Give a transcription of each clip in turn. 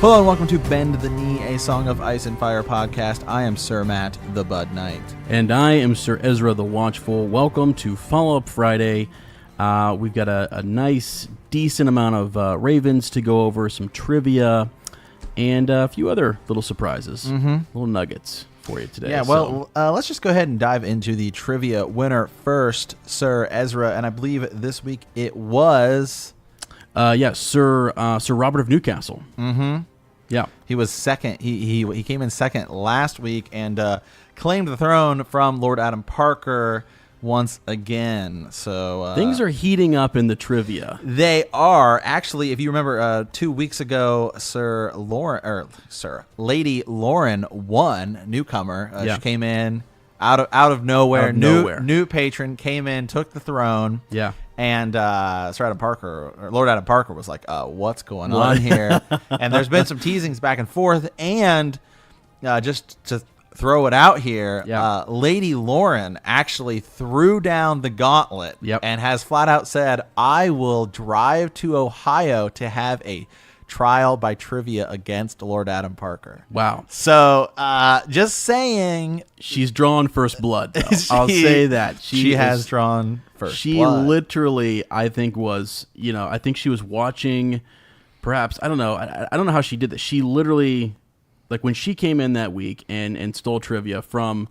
Hello and welcome to Bend the Knee, a Song of Ice and Fire podcast. I am Sir Matt, the Bud Knight. And I am Sir Ezra, the Watchful. Welcome to Follow-Up Friday. We've got a nice, decent amount of Ravens to go over, some trivia, and a few other little surprises, little nuggets for you today. Yeah, well, let's just go ahead and dive into the trivia winner first, Sir Ezra. And I believe this week it was... Sir Robert of Newcastle. Mm-hmm. Yeah, he was second. He came in second last week and claimed the throne from Lord Adam Parker once again. So things are heating up in the trivia. They are actually. If you remember, 2 weeks ago, Lady Lauren won. Newcomer. She came in out of nowhere. New patron came in, took the throne. Yeah. And Sir Adam Parker, or Lord Adam Parker, was like, "What's going on here?" And there's been some teasings back and forth. And just to throw it out here, Lady Lauren actually threw down the gauntlet and has flat out said, "I will drive to Ohio to have a trial by trivia against Lord Adam Parker." Wow. So just saying, she's drawn first blood, though. I'll say that. She has drawn first She blood. literally, I think, was, I think she was watching, perhaps, I don't know. I don't know how she did this. She literally, like when she came in that week and stole trivia from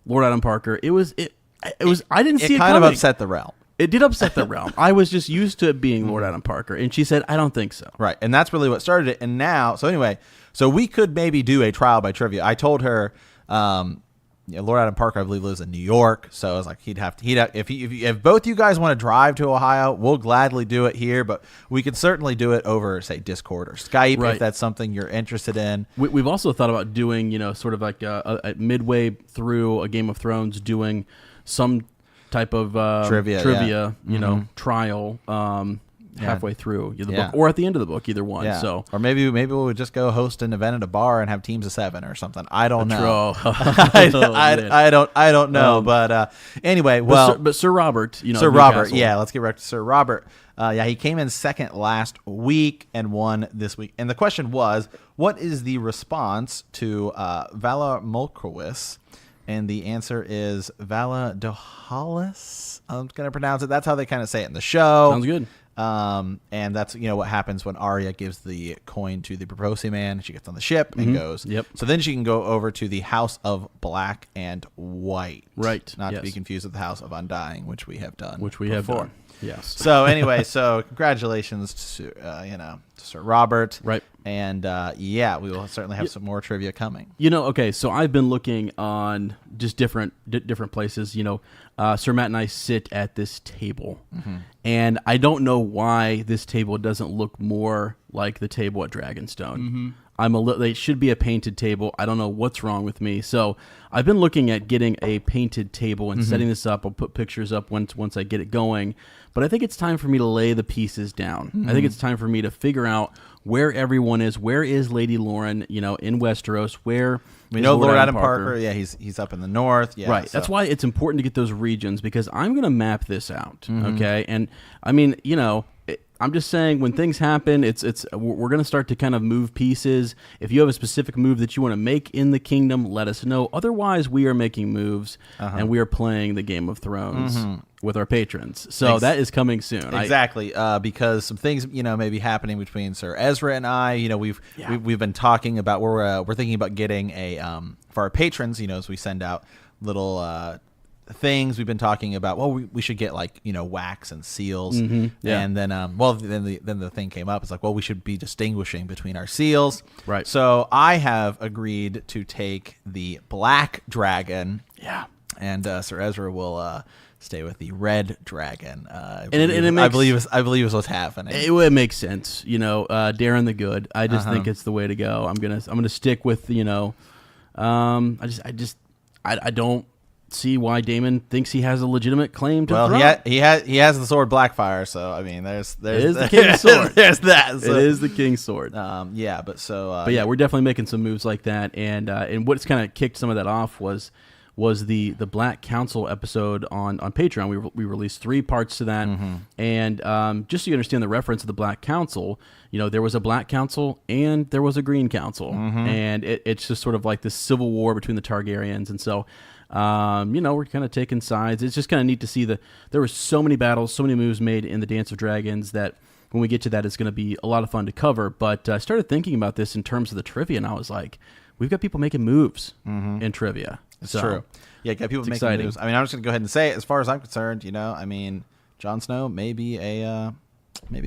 Lord Adam Parker, I didn't see it coming. It kind of upset the realm. It did upset the realm. I was just used to it being Lord Adam Parker, and she said, "I don't think so." Right, and that's really what started it. And now, so we could maybe do a trial by trivia. I told her, Lord Adam Parker, I believe, lives in New York, so I was like, if both you guys want to drive to Ohio, we'll gladly do it here, but we could certainly do it over, say, Discord or Skype if that's something you're interested in. We've also thought about doing, sort of like a midway through a Game of Thrones, doing some type of trivia, trial halfway through the book, or at the end of the book, either one. So, or maybe we'll just go host an event at a bar and have teams of 7 or something. I don't know. I don't know. But anyway, but Sir Robert, Sir Robert, let's get back to Sir Robert. He came in second last week and won this week. And the question was, what is the response to Vala Molkowitz? And the answer is Vala Dohalis. I'm going to pronounce it. That's how they kind of say it in the show. Sounds good. And that's what happens when Arya gives the coin to the Proposi man. She gets on the ship and goes. Yep. So then she can go over to the House of Black and White. Right. Not to be confused with the House of Undying, which we have done. Have done. Yes. So anyway, congratulations to Sir Robert. Right. And we will certainly have some more trivia coming. Okay, so I've been looking on just different places. Sir Matt and I sit at this table, and I don't know why this table doesn't look more like the table at Dragonstone. They should be a painted table. I don't know what's wrong with me. So I've been looking at getting a painted table and setting this up. I'll put pictures up once I get it going. But I think it's time for me to lay the pieces down. I think it's time for me to figure out where everyone is. Where is Lady Lauren, in Westeros? Where we know Lord Adam Parker. Yeah, he's up in the north. Yeah, right. So. That's why it's important to get those regions, because I'm going to map this out. Okay, and I mean, I'm just saying, when things happen, we're going to start to kind of move pieces. If you have a specific move that you want to make in the kingdom, let us know. Otherwise, we are making moves and we are playing the Game of Thrones with our patrons. So that is coming soon. Exactly, because some things may be happening between Sir Ezra and I. We've been talking about we're thinking about getting a for our patrons. As we send out little. Things we've been talking about. Well, we should get wax and seals, and then then the thing came up. It's like, well, we should be distinguishing between our seals, right? So I have agreed to take the black dragon, and Sir Ezra will stay with the red dragon. I believe is what's happening. It makes sense, Darren the Good. I just think it's the way to go. I'm gonna stick with I don't see why Daemon thinks he has a legitimate claim to the throne. He has the sword Blackfire, so I mean, it is the king's sword. There's that. So. It is the king's sword. But we're definitely making some moves like that, and what's kind of kicked some of that off was was the Black Council episode on Patreon. We released 3 parts to that, and just so you understand the reference of the Black Council, there was a Black Council and there was a Green Council, and it's just sort of like this civil war between the Targaryens, and so we're kind of taking sides. It's just kind of neat to see there were so many battles, so many moves made in the Dance of Dragons that when we get to that, it's going to be a lot of fun to cover. But I started thinking about this in terms of the trivia, and I was like, we've got people making moves in trivia. It's true. Yeah, got people making exciting. moves. I mean, I'm just going to go ahead and say it. As far as I'm concerned, Jon Snow may be a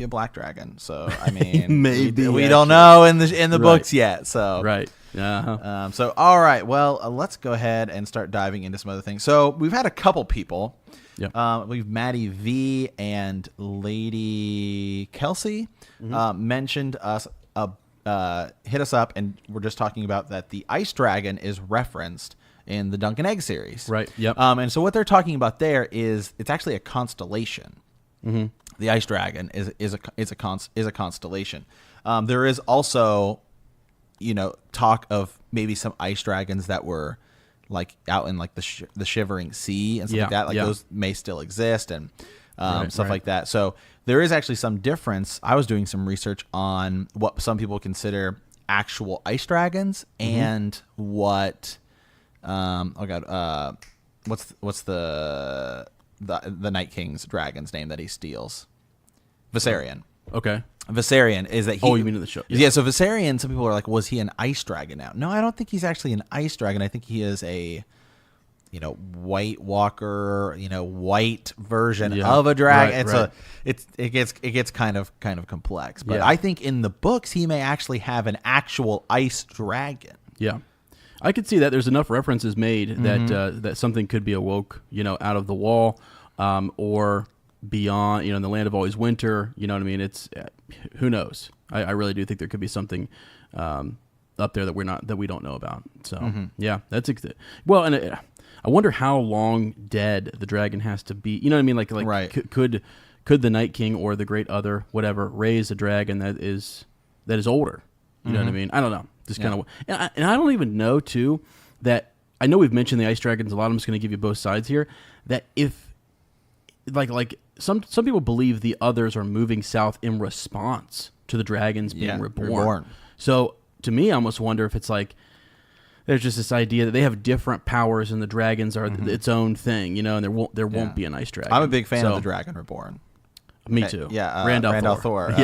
black dragon. So I mean, maybe we don't know in the books yet. So right. So all right. Well, let's go ahead and start diving into some other things. So we've had a couple people. Yep. We've Maddie V and Lady Kelsey mentioned us. Hit us up, and we're just talking about that the ice dragon is referenced in the Dunk and Egg series. Right. Yep. And so what they're talking about there is it's actually a constellation. The ice dragon is a constellation. There is also, talk of maybe some ice dragons that were like out in like the Shivering Sea and stuff like that. Like those may still exist and stuff like that. So there is actually some difference. I was doing some research on what some people consider actual ice dragons and what what's the Night King's dragon's name that he steals? Viserion. Okay. Viserion is that he... Oh, you mean in the show? Yeah, so Viserion, some people are like, was he an ice dragon now? No, I don't think he's actually an ice dragon. I think he is a, White Walker, white version of a dragon. It gets kind of complex. But I think in the books he may actually have an actual ice dragon. Yeah. I could see that. There's enough references made that something could be awoke, out of the wall, or beyond, in the land of always winter. You know what I mean? It's who knows. I really do think there could be something up there that we don't know about. So yeah, that's well, and I wonder how long dead the dragon has to be. You know what I mean? Like right. Could the Night King or the Great Other, whatever, raise a dragon that is older? You know what I mean? I don't know. Just kind of, and I don't even know too that I know we've mentioned the ice dragons a lot. I'm just going to give you both sides here. That if like some people believe the others are moving south in response to the dragons being reborn. So to me, I almost wonder if it's like there's just this idea that they have different powers and the dragons are its own thing, and there won't be an ice dragon. I'm a big fan of the Dragon Reborn. Me too. Yeah, Randall Thor.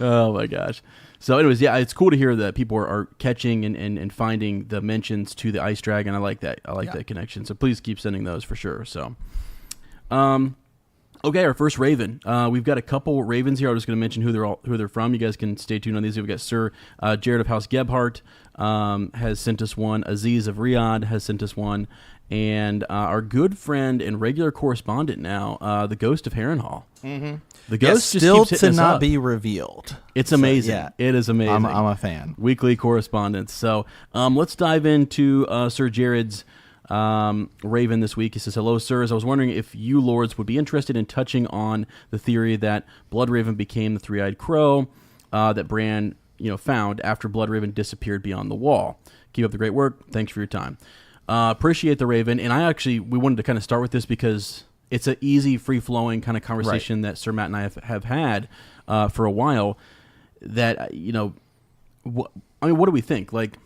Oh my gosh. So anyways, it's cool to hear that people are catching and finding the mentions to the ice dragon. I like that. I like that connection. So please keep sending those for sure. So, okay, our first Raven. We've got a couple Ravens here. I'm just going to mention who they're from. You guys can stay tuned on these. We've got Sir Jared of House Gebhardt has sent us one. Aziz of Riyadh has sent us one. And our good friend and regular correspondent now, the Ghost of Harrenhal. The Ghost just still keeps to hitting us not up. be revealed. It's amazing. It is amazing. I'm a fan. Weekly correspondence. So let's dive into Sir Jared's Raven this week. He says, "Hello, sirs. I was wondering if you lords would be interested in touching on the theory that Bloodraven became the three-eyed crow that Bran found after Bloodraven disappeared beyond the wall. Keep up the great work. Thanks for your time." Appreciate the Raven, and we wanted to kind of start with this because it's an easy, free-flowing kind of conversation that Sir Matt and I have had for a while. That what do we think? Like,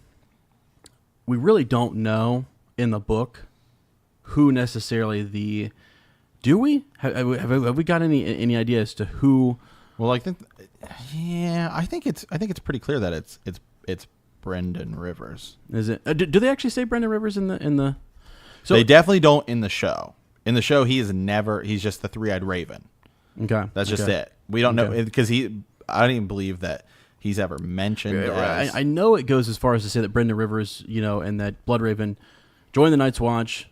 we really don't know in the book who necessarily do we have we got any idea as to who? Well, I think it's pretty cle that it's Brendan Rivers. Is it? Do they actually say Brendan Rivers in the? So they definitely don't in the show. In the show, he's just the three-eyed raven. Okay, that's just it. We don't know because I don't even believe that he's ever mentioned. I know it goes as far as to say that Brendan Rivers, and that Bloodraven joined the Night's Watch,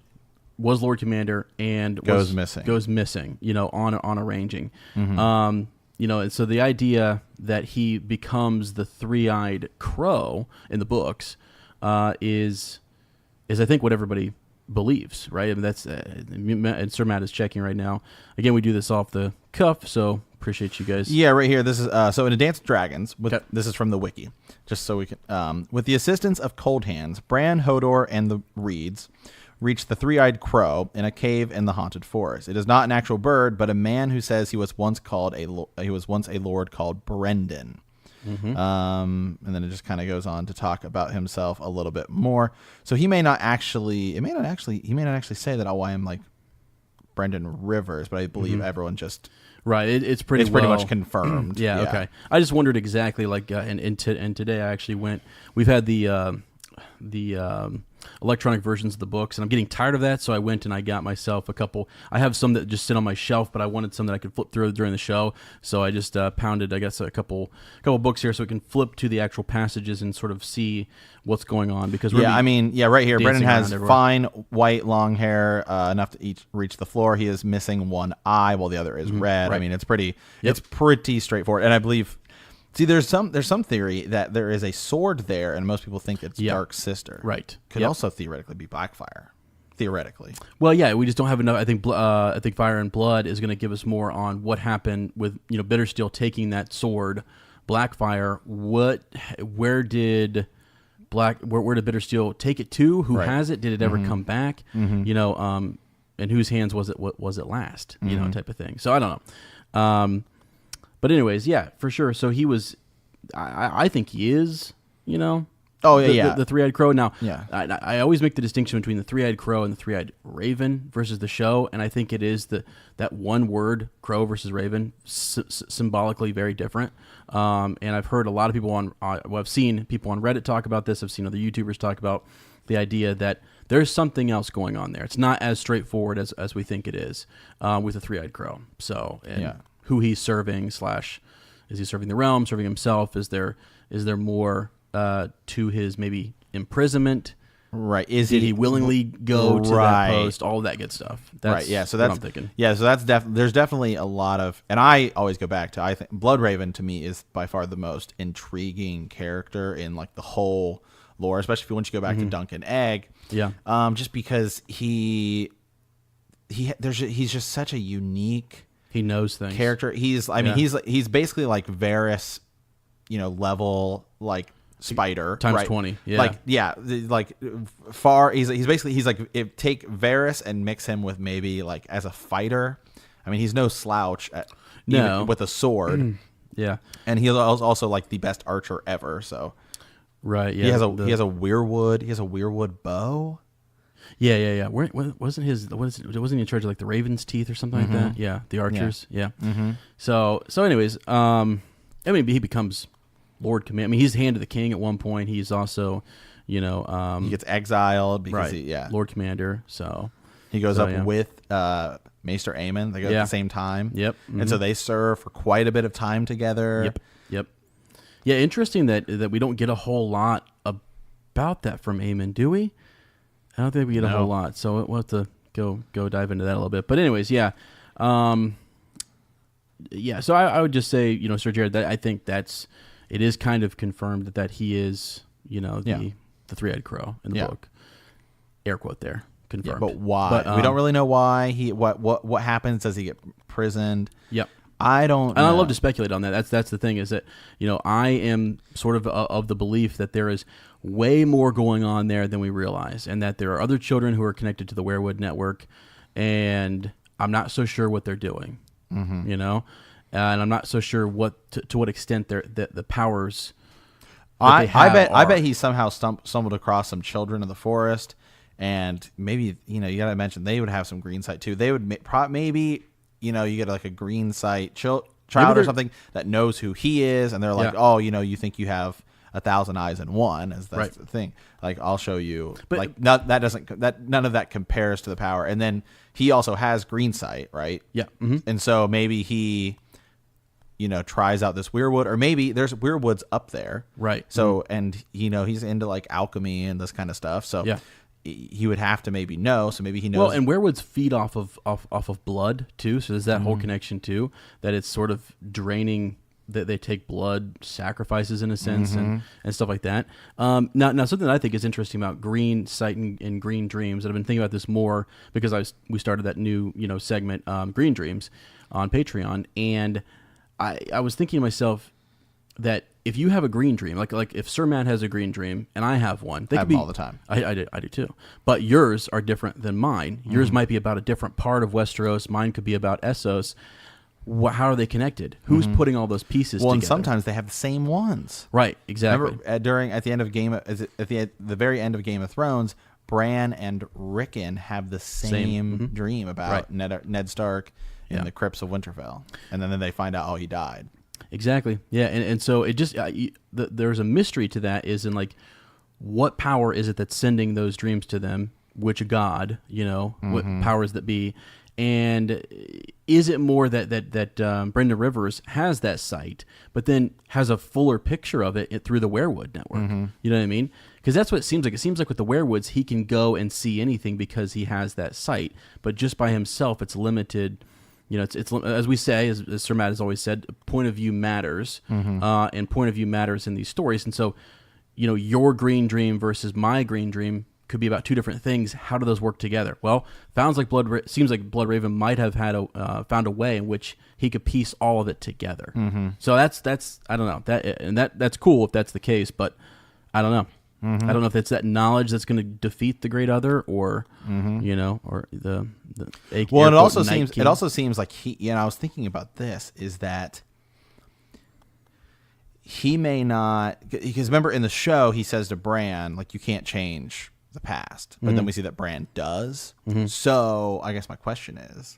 was Lord Commander, and goes missing. On arranging. And so the idea that he becomes the three-eyed crow in the books is I think what everybody believes, right? I mean, that's and Sir Matt is checking right now. Again, we do this off the cuff, so Appreciate you guys. Yeah, right here. This is so in A Dance with Dragons. This is from the wiki, just so we can. With the assistance of Cold Hands, Bran, Hodor, and the Reeds reach the three-eyed crow in a cave in the haunted forest. It is not an actual bird, but a man who says he was once a lord called Brendan. Mm-hmm. And then it just kind of goes on to talk about himself a little bit more. So he may not actually say that. Oh, I am like Brendan Rivers, but I believe everyone just right. It's pretty much confirmed. Yeah. Okay. I just wondered exactly like, and today I actually we've had the electronic versions of the books, and I'm getting tired of that, so I went and I got myself a couple. I have some that just sit on my shelf, but I wanted some that I could flip through during the show, so I just pounded, I guess, a couple books here so we can flip to the actual passages and sort of see what's going on. Because right here, Brendan has fine white long hair, enough to reach the floor. He is missing one eye while the other is red. Right. I mean, it's pretty straightforward, and I believe. See, there's some theory that there is a sword there, and most people think it's Dark's sister. Right. Could also theoretically be Blackfire. Theoretically. Well, yeah, we just don't have enough. I think Fire and Blood is going to give us more on what happened with Bittersteel taking that sword, Blackfire. Where did Bittersteel take it to? Who has it? Did it ever come back? Mm-hmm. And whose hands was it last? Type of thing. So I don't know. But anyways, yeah, for sure. So he was, I think he is, the three-eyed crow. Now, I always make the distinction between the three-eyed crow and the three-eyed raven versus the show, and I think it is that one word, crow versus raven, symbolically very different. And I've heard a lot of people I've seen people on Reddit talk about this. I've seen other YouTubers talk about the idea that there's something else going on there. It's not as straightforward as we think it is with the three-eyed crow. So, who he's serving / is he serving the realm, serving himself? Is there more to his maybe imprisonment? Right. Did he willingly go to that post? All of that good stuff. That's right. Yeah. So that's what I'm thinking. Yeah. So that's there's definitely a lot of, and I always go back to, I think Bloodraven to me is by far the most intriguing character in like the whole lore, especially once you go back to Duncan Egg. Yeah. Just because he's just such a unique. He knows things. Character. He's basically like Varys, level like spider times 20. Yeah. He's like take Varys and mix him with maybe like as a fighter. I mean, he's no slouch even with a sword. Yeah. And he's also like the best archer ever. So right. Yeah. He has a weirwood bow. Yeah. Wasn't he in charge of like the Raven's Teeth or something like that? Yeah, the archers. Yeah. Mm-hmm. So anyways, he becomes Lord Command. I mean, he's hand of the king at one point. He's also, he gets exiled because Lord Commander. So he goes up with Maester Aemon. They go at the same time. Yep. Mm-hmm. And so they serve for quite a bit of time together. Yep. Yeah, interesting that we don't get a whole lot about that from Aemon, do we? I don't think we get a whole lot, so we'll have to go dive into that a little bit. But anyways, yeah. So I would just say, Sir Jared, that I think it is kind of confirmed that he is, the three-eyed crow in the book. Air quote there, confirmed. Yeah, but why? We don't really know why. What happens? Does he get imprisoned? Yep. I don't know. And I love to speculate on that. That's the thing is that, I am sort of the belief that there is way more going on there than we realize, and that there are other children who are connected to the Werewood network, and I'm not so sure what they're doing, and I'm not so sure to what extent the powers I bet he somehow stumbled across some children of the forest, and maybe, you gotta mention they would have some green sight too. They would maybe, you get like a green sight child or something that knows who he is, and they're like, oh, you think you have 1,000 eyes in one, as that's the thing. Like, I'll show you. But like, none of that compares to the power. And then he also has green sight, right? Yeah. Mm-hmm. And so maybe he, tries out this weirwood, or maybe there's weirwoods up there, right? So and he's into like alchemy and this kind of stuff. So he would have to maybe know. So maybe he knows. Well, and weirwoods feed off of blood too. So there's that whole connection too. That it's sort of draining. That they take blood sacrifices in a sense and stuff like that. Now something that I think is interesting about green sight and green dreams, and I've been thinking about this more because we started that new segment, Green Dreams, on Patreon, and I was thinking to myself that if you have a green dream, like if Sir Matt has a green dream and I have one, they I could have be them all the time. I do too. But yours are different than mine. Yours might be about a different part of Westeros. Mine could be about Essos. How are they connected? Who's putting all those pieces together? And sometimes they have the same ones. Right, exactly. Remember, at the end of the very end of Game of Thrones, Bran and Rickon have the same dream about Ned Stark in the crypts of Winterfell, and then they find out, oh, he died. Exactly. Yeah, and so it just there's a mystery to that. Is in like, what power is it that's sending those dreams to them? Which god? What powers that be? And is it more that Brenda Rivers has that sight, but then has a fuller picture of it through the Weirwood network? You know what I mean? Because that's what it seems like. It seems like with the Weirwoods, he can go and see anything because he has that sight. But just by himself, it's limited. It's as we say, as Sir Matt has always said, point of view matters, and point of view matters in these stories. And so, your green dream versus my green dream could be about two different things. How do those work together? Well, seems like Bloodraven might have had found a way in which he could piece all of it together. So that's I don't know that's cool if that's the case, but I don't know. I don't know if it's that knowledge that's going to defeat the Great Other, or or the. Well, it also seems like he. I was thinking about this. Is that he may not, because remember in the show he says to Bran, like, you can't change the past, but then we see that Bran does. So I guess my question is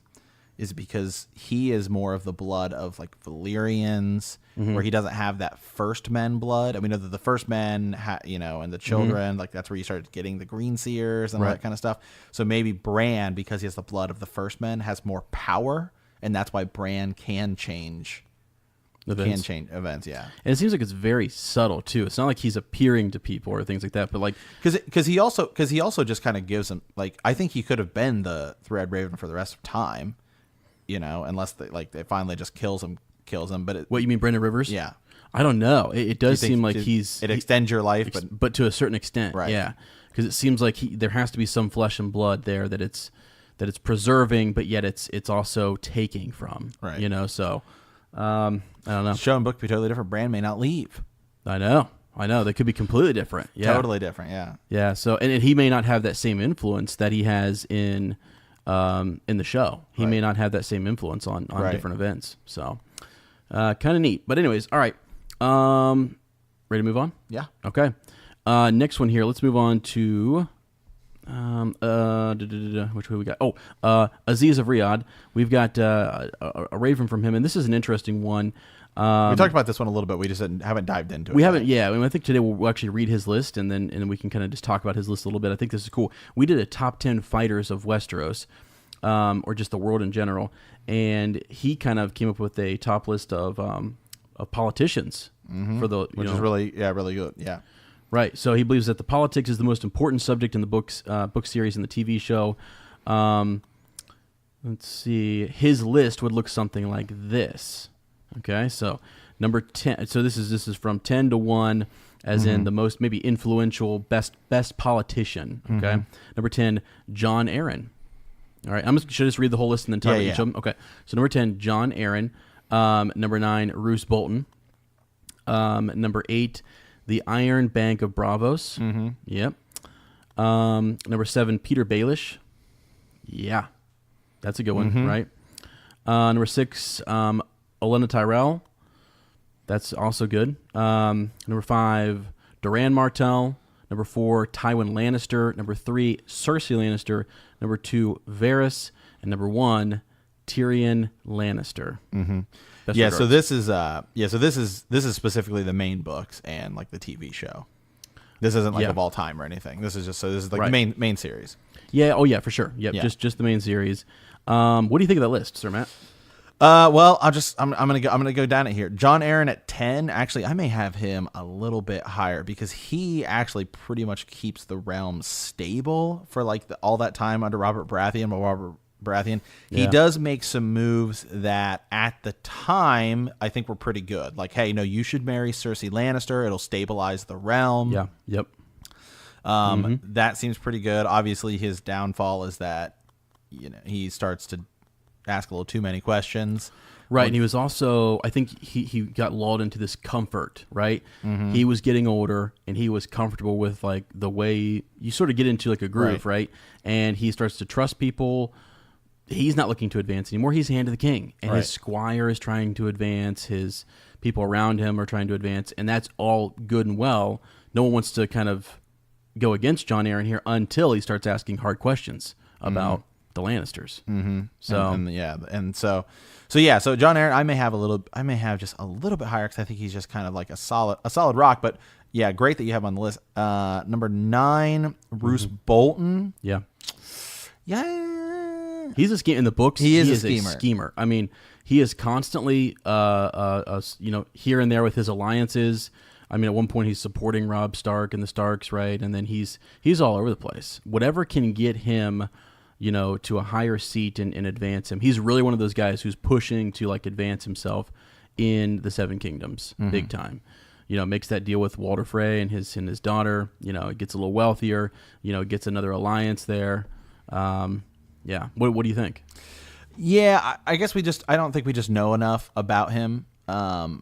it because he is more of the blood of like Valyrians, where he doesn't have that first men blood? And we know that the first men, and the children, like that's where you started getting the green seers and all that kind of stuff. So maybe Bran, because he has the blood of the first men, has more power, and that's why Bran can change events. Yeah. And it seems like it's very subtle too. It's not like he's appearing to people or things like that, but like because he also just kind of gives them, like, I think he could have been the Three-Eyed Raven for the rest of time, unless they finally just kills him. But what you mean, Brenda Rivers? Yeah. I don't know. It does seem like it extends your life, but to a certain extent, right? Yeah, because it seems like there has to be some flesh and blood there that it's preserving, but yet it's also taking from, right? So I don't know. Show and book could be totally different. Brand may not leave. I know. They could be completely different. Yeah, totally different. Yeah, yeah. So and he may not have that same influence that he has in the show. He may not have that same influence on different events. So. Kind of neat. But anyways, all right. Ready to move on? Yeah. Okay. Next one here. Let's move on to which way we got? Oh, Aziz of Riyadh. We've got a raven from him, and this is an interesting one. We talked about this one a little bit. We just haven't dived into it. We haven't. Yeah. I think today we'll actually read his list, and then we can kind of just talk about his list a little bit. I think this is cool. We did a top 10 fighters of Westeros. Or just the world in general, and he kind of came up with a top list of politicians for the which is really good. Yeah, right. So he believes that the politics is the most important subject in the book series and the TV show. Let's see. His list would look something like this. Okay, so number 10. So this is from 10 to 1, as in the most maybe influential best politician. Okay, number 10, John Aaron. All right, should I just read the whole list and then talk about each of them? Okay, so number 10, John Aaron. Number 9, Roose Bolton. Number 8, the Iron Bank of Bravos. Yep. Number 7, Peter Baelish. Yeah, that's a good one, right? Number 6, Olenna Tyrell. That's also good. Number 5, Doran Martell. Number 4, Tywin Lannister. Number 3, Cersei Lannister. Number 2, Varys. And number 1, Tyrion Lannister. Yeah. So this is specifically the main books and like the TV show. This isn't like of all time or anything. This is like the main series. Yeah. Oh yeah, for sure. Yep. Yeah. Just the main series. What do you think of that list, Sir Matt? Well, I'm gonna go down it here. John Aaron at 10. Actually, I may have him a little bit higher because he actually pretty much keeps the realm stable for like all that time under Robert Baratheon. He does make some moves that at the time I think were pretty good. Like, hey, no, you should marry Cersei Lannister. It'll stabilize the realm. Yeah. Yep. That seems pretty good. Obviously, his downfall is that he starts to ask a little too many questions, Right, and he was also, I think he got lulled into this comfort, right? Mm-hmm. He was getting older, and he was comfortable with, like, the way you sort of get into, like, a groove, right? And he starts to trust people. He's not looking to advance anymore. He's hand to the king, and his squire is trying to advance. His people around him are trying to advance, and that's all good and well. No one wants to kind of go against Jon Arryn here until he starts asking hard questions about the Lannisters. Mm-hmm. So, so Jon Arryn, I may have just a little bit higher because I think he's just kind of like a solid rock. But yeah, great that you have on the list. Number 9, Roose Bolton. Yeah, he's a schemer in the books. He is a schemer. I mean, he is constantly, here and there with his alliances. I mean, at one point he's supporting Robb Stark and the Starks, right? And then he's all over the place. Whatever can get him, to a higher seat and advance him. He's really one of those guys who's pushing to, like, advance himself in the Seven Kingdoms, big time. Makes that deal with Walder Frey and his daughter. Gets a little wealthier. Gets another alliance there. What do you think? Yeah, I guess I don't think we just know enough about him. Because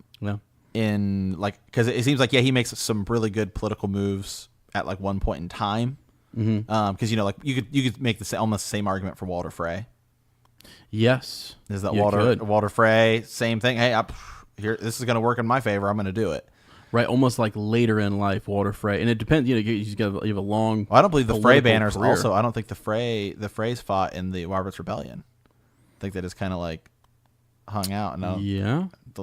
it seems like he makes some really good political moves at, like, one point in time. Because you could make almost the same argument for Walder Frey. Yes, is that Walder Frey? Same thing. Hey, this is going to work in my favor. I'm going to do it. Right, almost like later in life, Walder Frey, and it depends. You have a long. Well, I don't believe the Frey banners. Career. Also, I don't think the Freys fought in the Robert's Rebellion. I think they just kind of like hung out.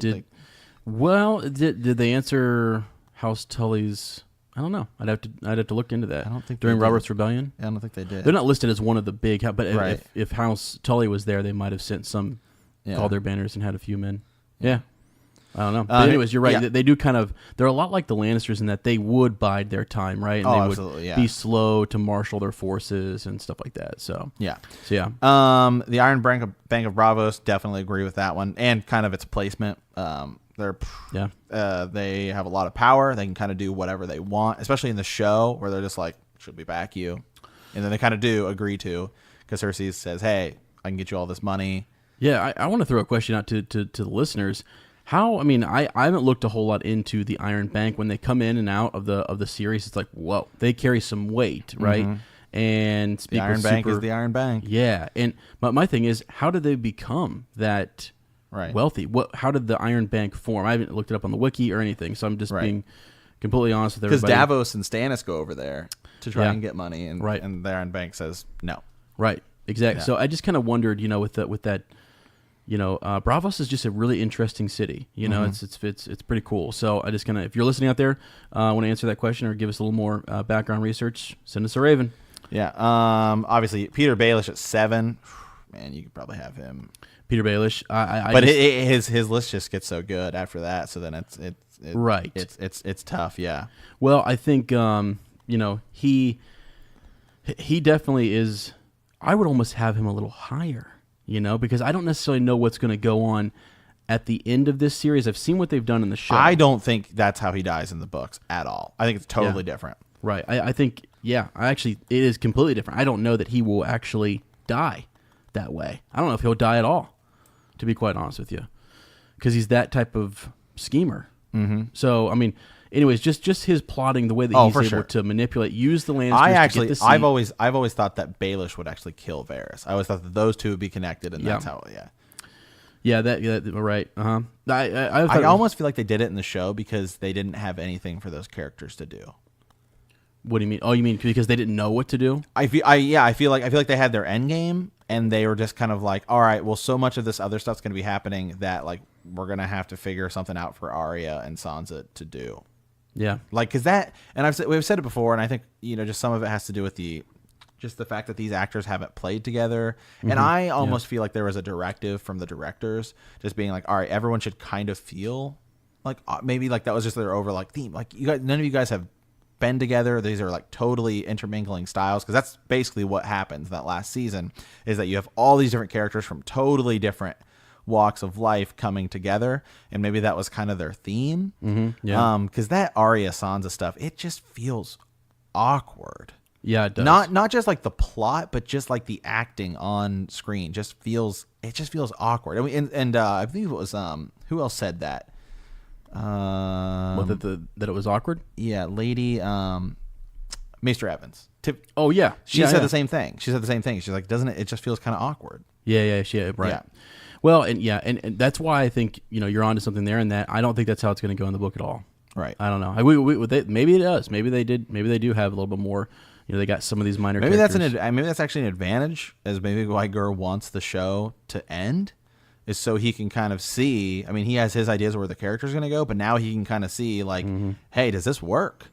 Did they answer House Tully's? I don't know. I'd have to look into that. I don't think during Robert's Rebellion. I don't think they did. They're not listed as one of the big. But if House Tully was there, they might have sent some, called their banners and had a few men. Yeah. I don't know. But anyways, you're right. Yeah. They do kind of. They're a lot like the Lannisters in that they would bide their time, right? And they would be slow to marshal their forces and stuff like that. So yeah. The Iron Bank of Bravos, definitely agree with that one, and kind of its placement. They have a lot of power. They can kind of do whatever they want, especially in the show where they're just like, "Should we back you?" And then they kind of do agree to, because Cersei says, "Hey, I can get you all this money." Yeah, I want to throw a question out to the listeners. How? I mean, I haven't looked a whole lot into the Iron Bank. When they come in and out of the series, it's like, whoa, they carry some weight, right? Mm-hmm. And the Iron Bank is the Iron Bank. Yeah, and my thing is, how did they become that wealthy? How did the Iron Bank form? I haven't looked it up on the wiki or anything, so I'm just being completely honest with everybody. Because Davos and Stannis go over there to try and get money, and the Iron Bank says no. Right, exactly. Yeah. So I just kind of wondered, with that. Bravos is just a really interesting city. It's pretty cool. So I just if you're listening out there, want to answer that question or give us a little more background research, send us a raven. Yeah. Obviously Peter Baelish at 7. Man, you could probably have him. Peter Baelish. His list just gets so good after that. So then it's tough. Yeah. Well, I think he definitely is. I would almost have him a little higher. Because I don't necessarily know what's going to go on at the end of this series. I've seen what they've done in the show. I don't think that's how he dies in the books at all. I think it's totally different. Right. I think, it is completely different. I don't know that he will actually die that way. I don't know if he'll die at all, to be quite honest with you, because he's that type of schemer. Mm-hmm. So, I mean, anyways, just his plotting, the way that he's able to manipulate, use the Lannisters to get the seat. I've always thought that Baelish would actually kill Varys. I always thought that those two would be connected, and that's how. Yeah. Yeah, that right. Uh-huh. I almost feel like they did it in the show because they didn't have anything for those characters to do. What do you mean? Oh, you mean because they didn't know what to do? I feel like they had their end game, and they were just kind of like, all right, well, so much of this other stuff's going to be happening that like we're going to have to figure something out for Arya and Sansa to do. Yeah, like because we've said it before, and I think just some of it has to do with the fact that these actors haven't played together, and I almost feel like there was a directive from the directors just being like, all right, everyone should kind of feel like maybe like that was just their overall theme. Like none of you guys have been together. These are like totally intermingling styles, because that's basically what happens that last season is that you have all these different characters from totally different walks of life coming together, and maybe that was kind of their theme. Mm-hmm. Yeah. Because that Arya Sansa stuff, it just feels awkward. Yeah, it does. Not just like the plot, but just like the acting on screen just feels awkward. I mean, and I believe it was who else said that? That it was awkward. Yeah, Lady Maester Evans. Oh yeah, she said the same thing. She's like, doesn't it? It just feels kind of awkward. Yeah, right. Yeah. Well, and that's why I think you're onto something there, and that I don't think that's how it's going to go in the book at all. Right. I don't know. Maybe it does. Maybe they did. Maybe they do have a little bit more. They got some of these minor. Maybe characters. maybe that's actually an advantage, as maybe why Gurr wants the show to end, is so he can kind of see. I mean, he has his ideas of where the character's going to go, but now he can kind of see like, hey, does this work?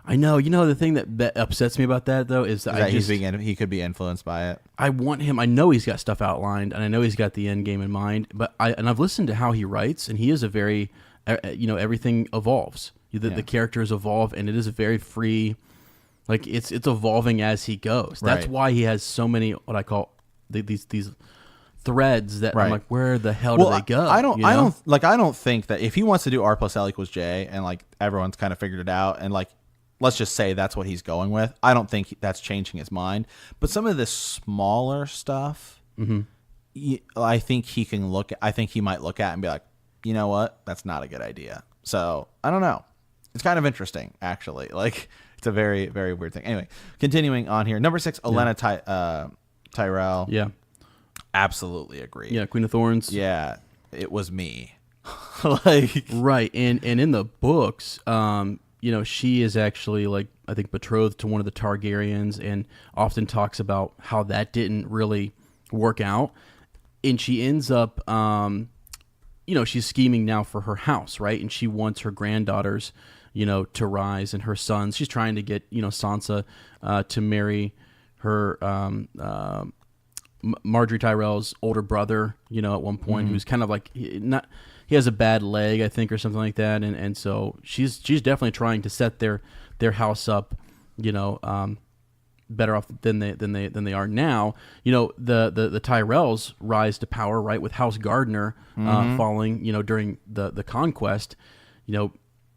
I know. The thing that upsets me about that though is that he could be influenced by it. I want him. I know he's got stuff outlined, and I know he's got the end game in mind. But I've listened to how he writes, and he is a very, everything evolves. The characters evolve, and it is a very free. Like it's evolving as he goes. That's why he has so many what I call these threads that I'm like, where the hell do they go? I don't think that if he wants to do R+L=J and like everyone's kind of figured it out and like let's just say that's what he's going with. I don't think that's changing his mind. But some of this smaller stuff, I think he can look. I think he might look at and be like, you know what, that's not a good idea. So I don't know. It's kind of interesting actually. Like. It's a very, very weird thing. Anyway, continuing on here. Number 6, Olenna Tyrell. Yeah. Absolutely agree. Yeah, Queen of Thorns. Yeah, it was me. Right. And in the books, she is actually like, I think, betrothed to one of the Targaryens and often talks about how that didn't really work out. And she ends up, she's scheming now for her house, right? And she wants her granddaughters to rise, and her sons. She's trying to get, Sansa to marry her Marjorie Tyrell's older brother, at one point, who's kind of like he has a bad leg, I think, or something like that, and so she's definitely trying to set their house up, better off than they are now. The Tyrells rise to power, right, with House Gardner falling, during the conquest.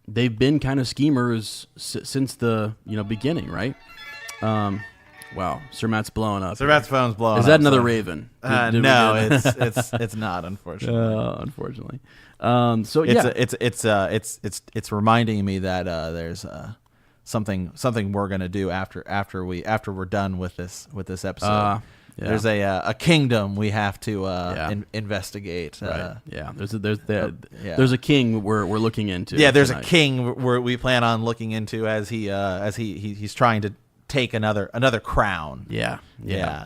They've been kind of schemers since the beginning, right? Wow, Sir Matt's blowing up. Sir Matt's phone's blowing up. Is that another Raven? No, it's not, unfortunately. Unfortunately. It's reminding me that there's something we're gonna do after we're done with this episode. Yeah. There's a kingdom we have to investigate. Right. There's a king we're looking into. Yeah, there's a king where we plan on looking into as he's trying to take another crown. Yeah.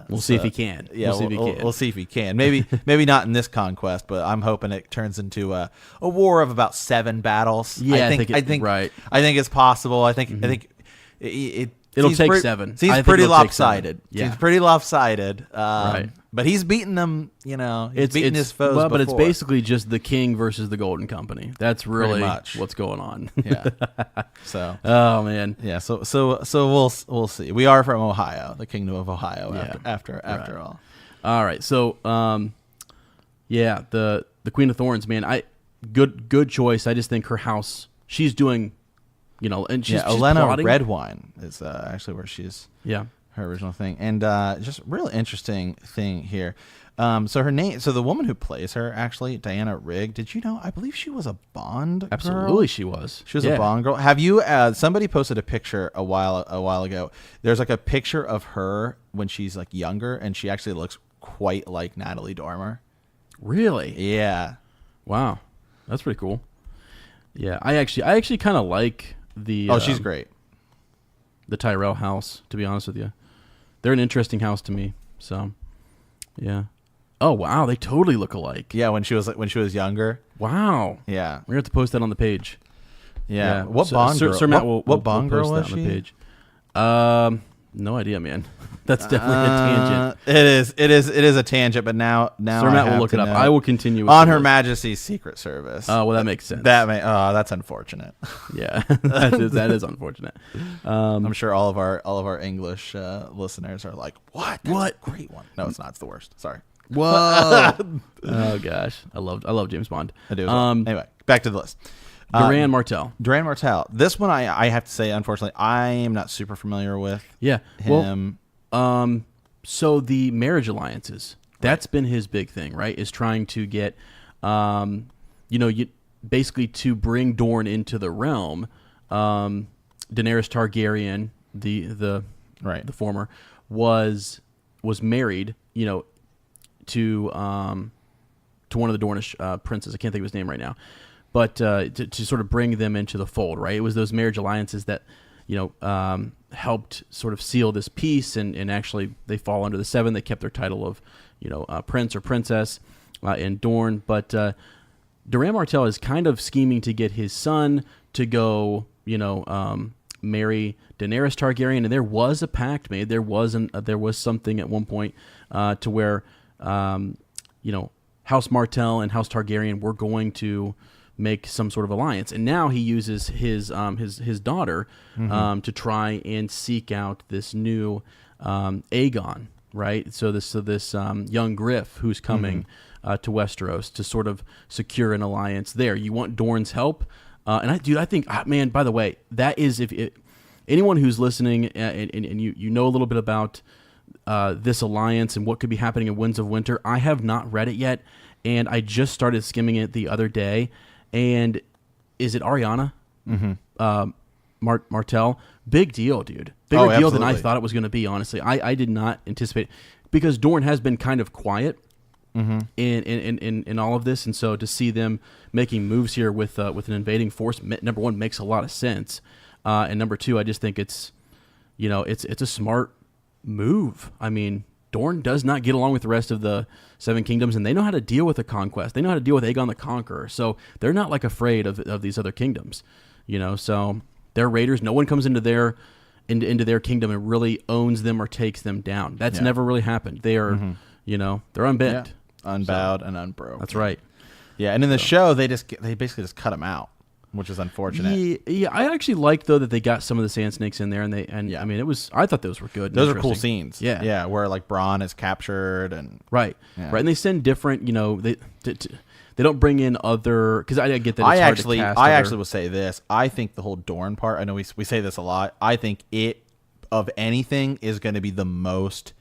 We'll see if he can. Yeah, we'll see if he can. Maybe not in this conquest, but I'm hoping it turns into a war of about 7 battles. Yeah, I think right. I think it's possible. I think it'll take 7. He's pretty lopsided. Yeah. He's pretty lopsided. Right. But he's beaten them, he's beaten his foes before. But it's basically just the king versus the Golden Company. That's really what's going on. Yeah. So. Oh man. Yeah. So we'll see. We are from Ohio, the Kingdom of Ohio. Yeah. After all. All right. So the Queen of Thorns, man. Good choice. I just think her house. She's doing. And she's Olenna plotting. Redwine is actually where she's. Yeah. Her original thing, and just really interesting thing here. So her name, so the woman who plays her, actually Diana Rigg. Did you know? I believe she was a Bond girl. Absolutely, she was. She was a Bond girl. Have you? Somebody posted a picture a while ago. There's like a picture of her when she's like younger, and she actually looks quite like Natalie Dormer. Really? Yeah. Wow, that's pretty cool. Yeah, I actually kind of like the. Oh, she's great. The Tyrell house, to be honest with you. They're an interesting house to me. So, yeah. Oh wow, they totally look alike. Yeah, when she was younger. Wow. Yeah, we're gonna have to post that on the page. Yeah. What Bond girl? Sir Matt will Bond girl was that on she? the page. No idea, man. That's definitely a tangent. It is a tangent, but now Sir Matt will look it up. I will continue on Her Majesty's Secret Service. Oh well, that makes sense. That's unfortunate. Yeah, that is unfortunate. I'm sure all of our English listeners are like, "What? That's a great one." No, it's not. It's the worst. Sorry. Whoa. Oh gosh, I love James Bond. I do. Anyway, back to the list. Doran Martell. Doran Martell. This one, I have to say, unfortunately, I am not super familiar with. Yeah. Him. Well, so the marriage alliances, that's been his big thing, right? Is trying to get, basically to bring Dorne into the realm. Daenerys Targaryen, the former, was married, to one of the Dornish princes. I can't think of his name right now, but to sort of bring them into the fold, right? It was those marriage alliances that helped sort of seal this peace, and actually they fall under the Seven. They kept their title of prince or princess in Dorne, but Doran Martell is kind of scheming to get his son to go marry Daenerys Targaryen, and there was a pact made. There was something at one point to where House Martell and House Targaryen were going to make some sort of alliance, and now he uses his daughter to try and seek out this new Aegon, right? So this young Griff who's coming to Westeros to sort of secure an alliance there. You want Dorne's help, and I think, man. By the way, that is if anyone who's listening and you know a little bit about this alliance and what could be happening in Winds of Winter. I have not read it yet, and I just started skimming it the other day. And is it Ariana? Martell? Big deal, dude. Bigger deal than I thought it was going to be, honestly. I did not anticipate, because Dorne has been kind of quiet in all of this, and so to see them making moves here with an invading force, number one, makes a lot of sense, and number two, I just think it's a smart move. I mean, Dorne does not get along with the rest of the Seven Kingdoms, and they know how to deal with the conquest. They know how to deal with Aegon the Conqueror, so they're not like afraid of these other kingdoms. So they're raiders. No one comes into their kingdom and really owns them or takes them down. That's never really happened. They are, they're unbent, unbowed, and unbroke. That's right. Yeah, and in the show, they basically just cut them out, which is unfortunate. Yeah, I actually liked though that they got some of the Sand Snakes in there, and I mean, I thought those were good. Those are cool scenes. Yeah, where like Bronn is captured and right, and they send different. They don't bring in other, because I get that. It's I actually will say this. I think the whole Dorne part. I know we say this a lot. I think it of anything is going to be the most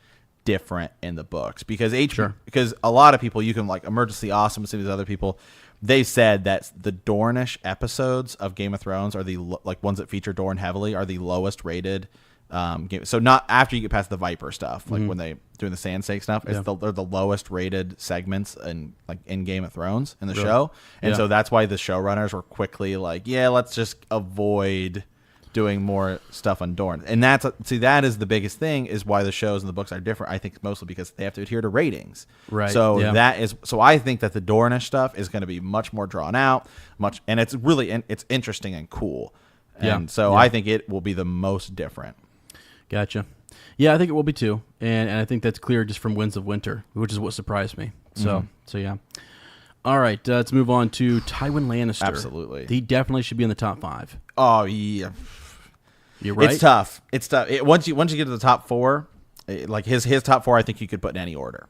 different in the books, because because a lot of people, you can like Emergency Awesome and some of these other people, they said that the Dornish episodes of Game of Thrones are the ones that feature Dorne heavily are the lowest rated game. So not after you get past the Viper stuff, like when they doing the Sand Snake stuff, they're the lowest rated segments in Game of Thrones in the show, and so that's why the showrunners were quickly like, let's just avoid doing more stuff on Dorne. And that is the biggest thing, is why the shows and the books are different. I think mostly because they have to adhere to ratings. Right. So I think that the Dornish stuff is going to be much more drawn out, and it's really it's interesting and cool. And I think it will be the most different. Gotcha. Yeah, I think it will be too. And I think that's clear just from Winds of Winter, which is what surprised me. So yeah. All right, let's move on to Tywin Lannister. Absolutely. He definitely should be in the top 5. Oh, yeah. You're right. It's tough. Once you get to the top 4, like his top 4, I think you could put in any order.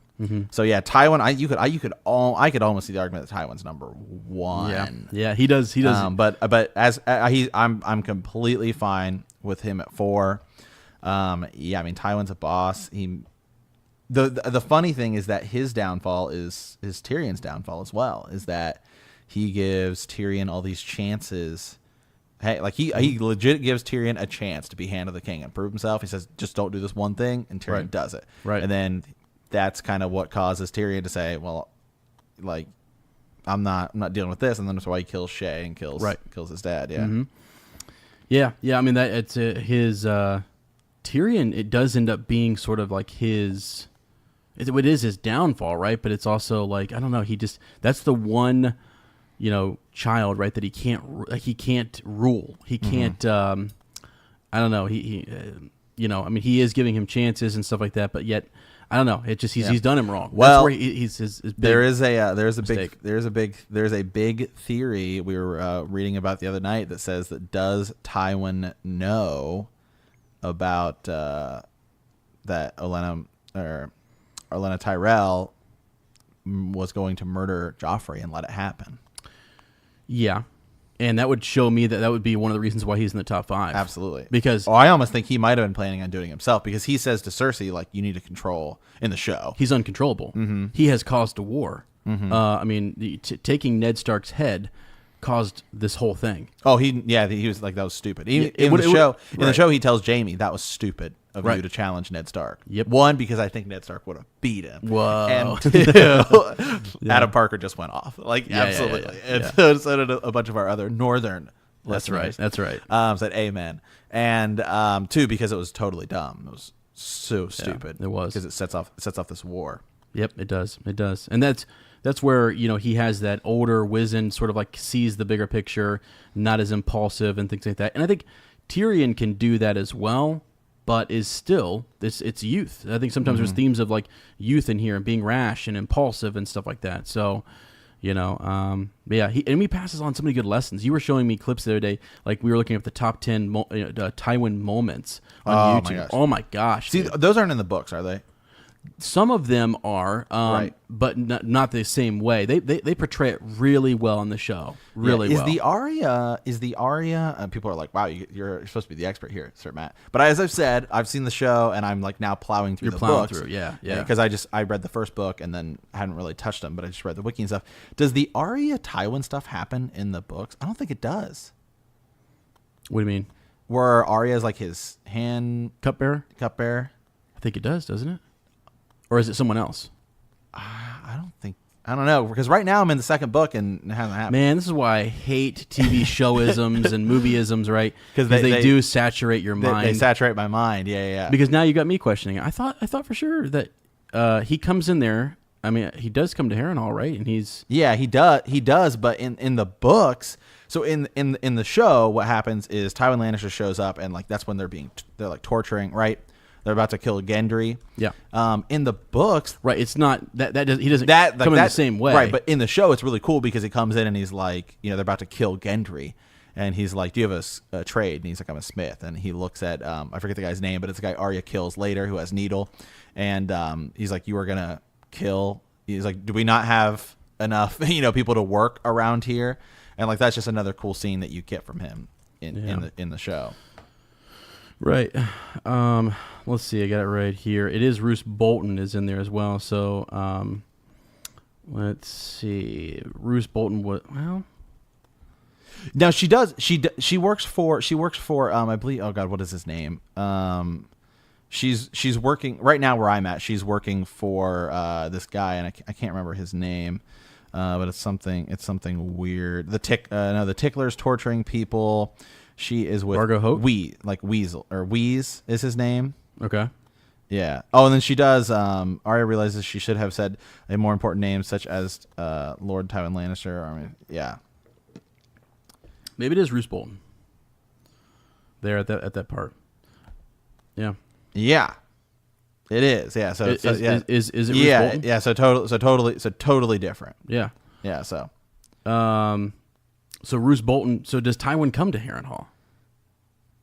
So yeah, Tywin. I could almost see the argument that Tywin's number 1. Yeah, he does. But as I'm completely fine with him at 4. I mean, Tywin's a boss. The funny thing is that his downfall is Tyrion's downfall as well. Is that he gives Tyrion all these chances. Hey, like he legit gives Tyrion a chance to be Hand of the King and prove himself. He says, just don't do this one thing, and Tyrion does it. Right. And then that's kind of what causes Tyrion to say, well, like, I'm not dealing with this, and then that's why he kills Shay and kills his dad. Yeah. Yeah. I mean, that it's his Tyrion. It does end up being sort of like his. It is his downfall, right? But it's also like, I don't know. That's the one, child, right? That he can't rule. He can't. I don't know. I mean, he is giving him chances and stuff like that, but yet, I don't know. It just he's done him wrong. Well, that's where he's his big there's a big theory we were reading about the other night that says that does Tywin know about that Olenna Tyrell was going to murder Joffrey and let it happen. Yeah. And that would show me that would be one of the reasons why he's in the top 5. Absolutely. Because I almost think he might have been planning on doing it himself, because he says to Cersei, like, you need to control in the show. He's uncontrollable. Mm-hmm. He has caused a war. Mm-hmm. I mean, taking Ned Stark's head caused this whole thing. Oh, he was like, that was stupid. In the show, he tells Jaime that was stupid of you to challenge Ned Stark. Yep. One, because I think Ned Stark would have beat him. Whoa. And two, Adam Parker just went off. Like, absolutely. And so did a bunch of our other northern listeners. That's right. Said amen. And two, because it was totally dumb. It was so stupid. It was. Because it sets off this war. Yep, it does. And that's where, he has that older, wizened, sort of like sees the bigger picture, not as impulsive and things like that. And I think Tyrion can do that as well, but is still, it's youth. I think sometimes there's themes of like youth in here and being rash and impulsive and stuff like that. So, he passes on so many good lessons. You were showing me clips the other day, like we were looking at the top 10 Tywin moments on YouTube. Oh my gosh. See, those aren't in the books, are they? Some of them are, but not the same way. They portray it really well in the show. Really well. Is the Arya? People are like, "Wow, you're supposed to be the expert here, Sir Matt." But as I've said, I've seen the show, and I'm like now plowing through the books. Yeah. Because I read the first book and then hadn't really touched them, but I just read the wiki and stuff. Does the Arya Tywin stuff happen in the books? I don't think it does. What do you mean? Where Arya is like his hand cupbearer? Cupbearer. I think it does, doesn't it? Or is it someone else? I don't know, because right now I'm in the second book and it hasn't happened. Man, this is why I hate TV showisms and movieisms, right? Because they do saturate your mind. They saturate my mind, yeah. Because now you got me questioning it. I thought for sure that he comes in there. I mean, he does come to Harrenhal, right? And he's he does. But in the books, so in the show, what happens is Tywin Lannister shows up, and like that's when they're like torturing, right? They're about to kill Gendry. Yeah. In the books, right? It's not he doesn't come in the same way, right? But in the show, it's really cool because he comes in and he's like, they're about to kill Gendry, and he's like, "Do you have a trade?" And he's like, "I'm a smith." And he looks at I forget the guy's name, but it's the guy Arya kills later who has Needle, and he's like, "You are gonna kill." He's like, "Do we not have enough people to work around here?" And like that's just another cool scene that you get from him in the show. Right. Let's see. I got it right here. It is Roose Bolton is in there as well. So let's see. Roose Bolton. Well. Now she does. She works for. I believe. Oh God, what is his name? She's working right now where I'm at. She's working for this guy, and I can't remember his name. But it's something weird. The Tickler's torturing people. She is with Margot Hope? Weasel or Wheeze is his name. Okay. Yeah. Oh, and then she does. Arya realizes she should have said a more important name, such as Lord Tywin Lannister. Yeah. Maybe it is Roose Bolton. There at that part. Yeah. Yeah. It is. Yeah. So is it Roose Bolton? Yeah. So totally different. Yeah. Yeah. So. So Roose Bolton. So does Tywin come to Harrenhal?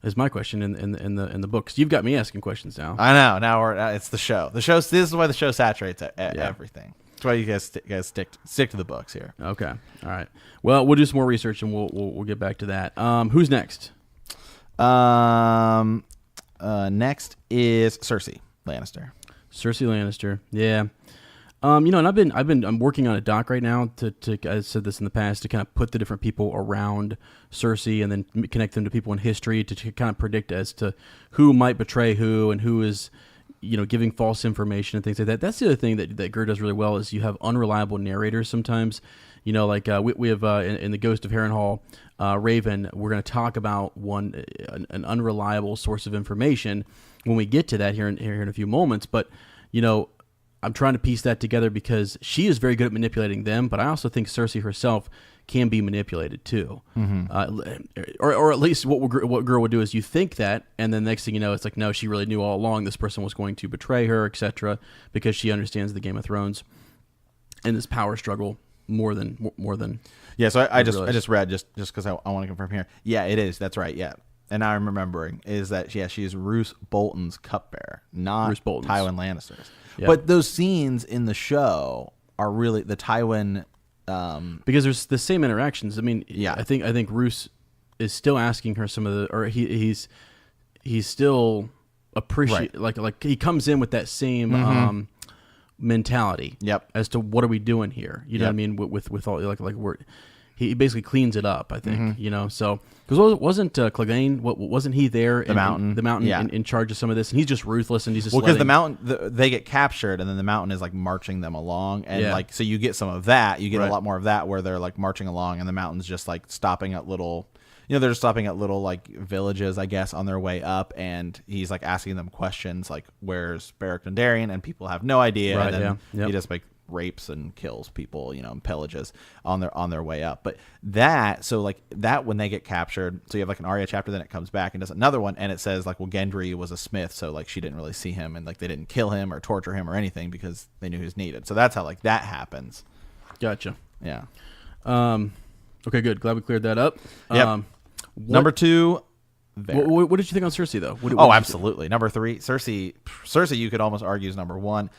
Is my question in the books. You've got me asking questions now. I know. Now it's the show. This is why the show saturates everything. That's why you guys stick to the books here. Okay. All right. Well, we'll do some more research and we'll get back to that. Who's next? Next is Cersei Lannister. Cersei Lannister. Yeah. And I'm working on a doc right now to I said this in the past, to kind of put the different people around Cersei and then connect them to people in history to kind of predict as to who might betray who and who is, giving false information and things like that. That's the other thing that Gur does really well is you have unreliable narrators sometimes. We have in the Ghost of Harrenhal, Raven, we're going to talk about an unreliable source of information when we get to that here in a few moments. But, I'm trying to piece that together because she is very good at manipulating them, but I also think Cersei herself can be manipulated too. Mm-hmm. Or at least what Gur would do is you think that, and then next thing you know, it's like, no, she really knew all along this person was going to betray her, etc., because she understands the Game of Thrones and this power struggle more than. Yeah, so I just read just because I want to confirm here. Yeah, it is. That's right. Yeah. And now I'm remembering is that she's Roose Bolton's cupbearer, not Tywin Lannister's. Yep. But those scenes in the show are really the Tywin because there's the same interactions. I mean, Yeah. I think Roose is still asking her some of the, or he's still appreciate like he comes in with that same mentality. Yep. As to what are we doing here? You know what I mean? With all like we're. He basically cleans it up, I think, you know. So because wasn't Clegane, wasn't he there? The mountain, yeah. in charge of some of this, and he's just ruthless, and he's just because the mountain they get captured, and then the mountain is like marching them along, and like so you get some of that, you get a lot more of that where they're like marching along, and the mountain's just like stopping at little. You know, they're stopping at little like villages, I guess, on their way up, and he's like asking them questions like, "Where's Beric Dondarrion?" And people have no idea, and then he just like rapes and kills people, you know, and pillages on their way up. But so when they get captured, so you have like an Arya chapter, then it comes back and does another one, and it says like, well, Gendry was a smith, so like she didn't really see him, and like they didn't kill him or torture him or anything because they knew he was needed. So that's how like that happens. Gotcha. Yeah. Okay, good. Glad we cleared that up. Yep. Number 2. What did you think on Cersei though? Absolutely. Number 3, Cersei. You could almost argue is number 1.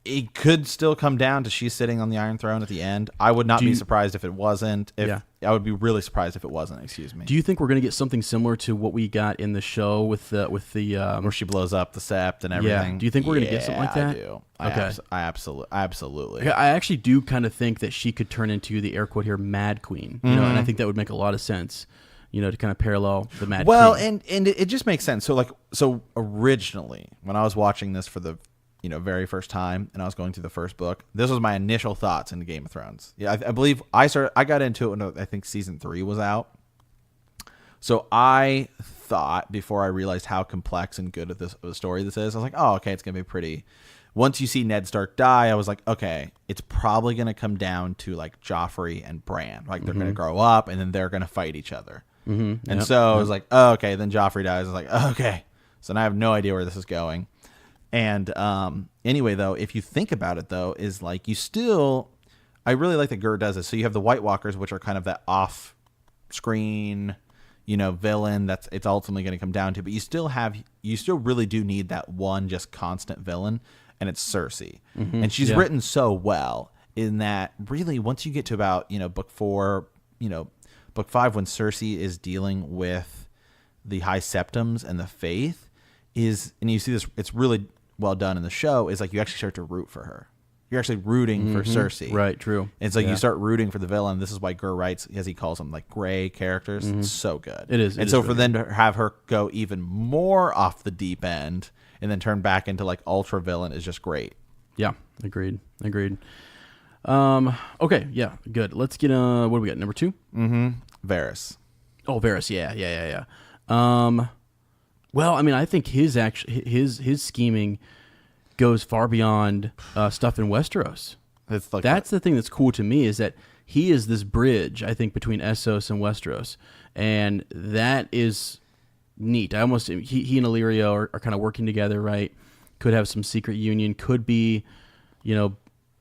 It could still come down to she's sitting on the Iron Throne at the end. I would not be surprised if it wasn't. I would be really surprised if it wasn't. Excuse me. Do you think we're going to get something similar to what we got in the show with the where she blows up the sept and everything? Yeah. Do you think we're going to get something like that? I do. Okay. I absolutely. I actually do kind of think that she could turn into the air quote here Mad Queen. You know, and I think that would make a lot of sense. You know, to kind of parallel the Mad Queen. Well, and it just makes sense. So originally when I was watching this for the very first time, and I was going through the first book, this was my initial thoughts into Game of Thrones. Yeah, I believe I got into it when I think season 3 was out. So I thought, before I realized how complex and good of a story this is, I was like, oh, okay, it's gonna be pretty. Once you see Ned Stark die, I was like, okay, it's probably gonna come down to like Joffrey and Bran. Like they're gonna grow up, and then they're gonna fight each other. And so I was like, oh, okay. Then Joffrey dies. I was like, oh, okay. So now I have no idea where this is going. And anyway, though, if you think about it, though, is like I really like that Gur does this. So you have the White Walkers, which are kind of that off-screen, villain that's it's ultimately going to come down to. But you still really do need that one just constant villain, and it's Cersei. And she's written so well in that really once you get to about, book 4, book 5, when Cersei is dealing with the High Septums and the Faith, and you see this, it's really well done in the show, is like you actually start to root for her. You're actually rooting for Cersei. Right, true. And so you start rooting for the villain. This is why Gur writes, as he calls them, like gray characters. It's so good. It is. And so for them to have her go even more off the deep end and then turn back into like ultra villain is just great. Yeah, agreed. Okay, yeah, good. Let's get what do we got? Number 2? Varys. Oh, Varys. Yeah. Well, I mean, I think his scheming goes far beyond stuff in Westeros. That's the thing that's cool to me, is that he is this bridge, I think, between Essos and Westeros, and that is neat. He and Illyrio are kind of working together, right? Could have some secret union. Could be,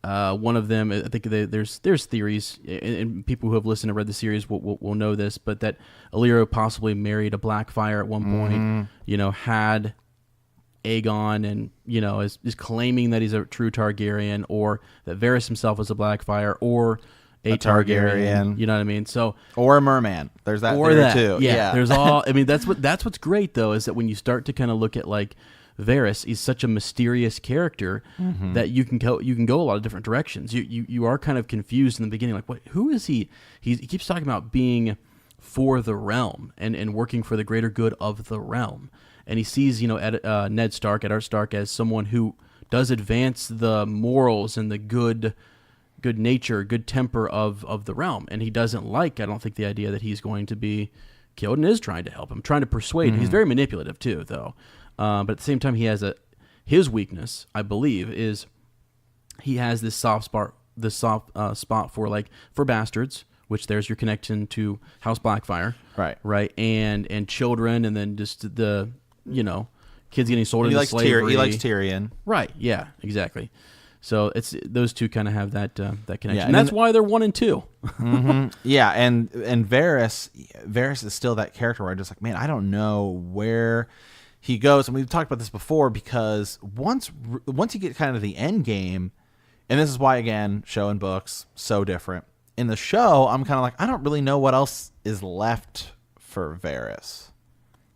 one of them. I think there's theories, and people who have listened and read the series will know this, but that Illyrio possibly married a Blackfire at one point. Had Aegon, and is claiming that he's a true Targaryen, or that Varys himself was a Blackfire, or a Targaryen. You know what I mean? So, or a merman. There's that theory too. Yeah. There's all. I mean, that's what's great though, is that when you start to kind of look at like Varys, he's such a mysterious character that you can go a lot of different directions. You are kind of confused in the beginning, like, what? Who is he? He keeps talking about being for the realm and working for the greater good of the realm, and he sees Ned Stark, Eddard Stark, as someone who does advance the morals and the good nature, good temper of the realm, and he doesn't like, I don't think, the idea that he's going to be killed, and is trying to help him, trying to persuade. He's very manipulative too, though. But at the same time, he has his weakness, I believe, is he has this soft spot for bastards, which there's your connection to House Blackfire, right, and children, and then just the kids getting sold into slavery. He likes Tyrion, right? Yeah, exactly. So it's those two kind of have that connection, and that's why they're 1 and 2. Yeah, and Varys is still that character where I'm just like, man, I don't know where he goes, and we've talked about this before, because once you get kind of the end game, and this is why, again, show and books so different. in the show, I'm kind of like, I don't really know what else is left for Varys,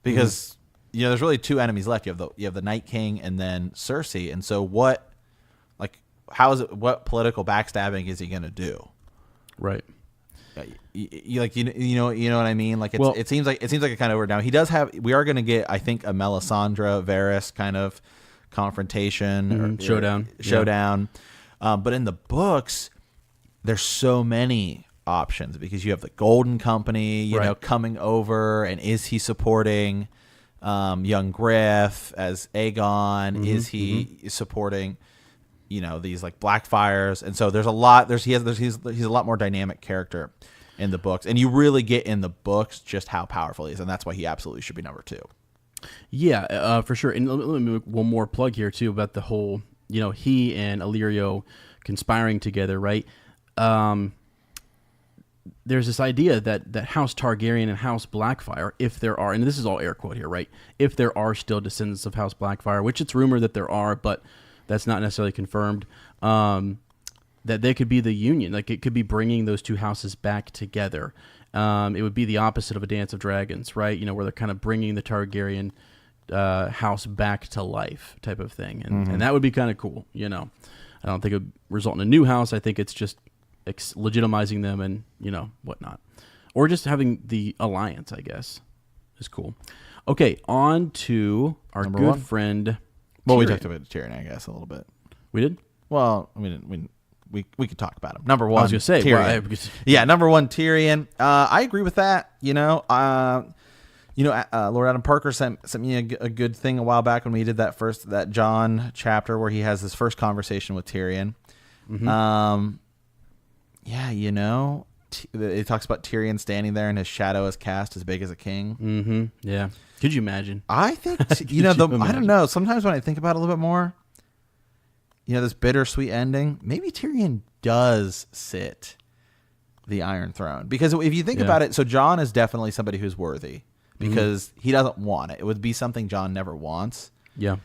because there's really two enemies left. You have the Night King and then Cersei, and so what political backstabbing is he gonna do? Right. You know what I mean? Like it seems like it kind of over now. We are gonna get, I think, a Melisandre Varys kind of confrontation or showdown. But in the books, there's so many options, because you have the Golden Company, you know, coming over, and is he supporting young Griff as Aegon? Is he supporting, these like Blackfires? And so there's a lot. He's a lot more dynamic character in the books, and you really get in the books just how powerful he is, and that's why he absolutely should be number 2. Yeah, for sure. And let me make one more plug here too about the whole, he and Illyrio conspiring together, right? There's this idea that House Targaryen and House Blackfire, if there are, and this is all air quote here, right? If there are still descendants of House Blackfire, which it's rumored that there are, but that's not necessarily confirmed, that they could be the union. Like, it could be bringing those two houses back together. It would be the opposite of a Dance of Dragons, right? Where they're kind of bringing the Targaryen house back to life type of thing. And that would be kind of cool, I don't think it would result in a new house. I think it's just legitimizing them and, whatnot. Or just having the alliance, I guess, is cool. Okay, on to our Number good 1. friend Well, we Tyrion. talked about Tyrion, I guess, a little bit. We did? Well, we could talk about him. Number 1, I was going to say. Tyrion. Number 1, Tyrion. I agree with that. Lord Adam Parker sent me a good thing a while back when we did that Jon chapter where he has his first conversation with Tyrion. It talks about Tyrion standing there and his shadow is cast as big as a king. Yeah. Could you imagine? I think, I don't know. Sometimes when I think about it a little bit more, this bittersweet ending, maybe Tyrion does sit the Iron Throne. Because if you think about it, so Jon is definitely somebody who's worthy, because he doesn't want it. It would be something Jon never wants. Yeah.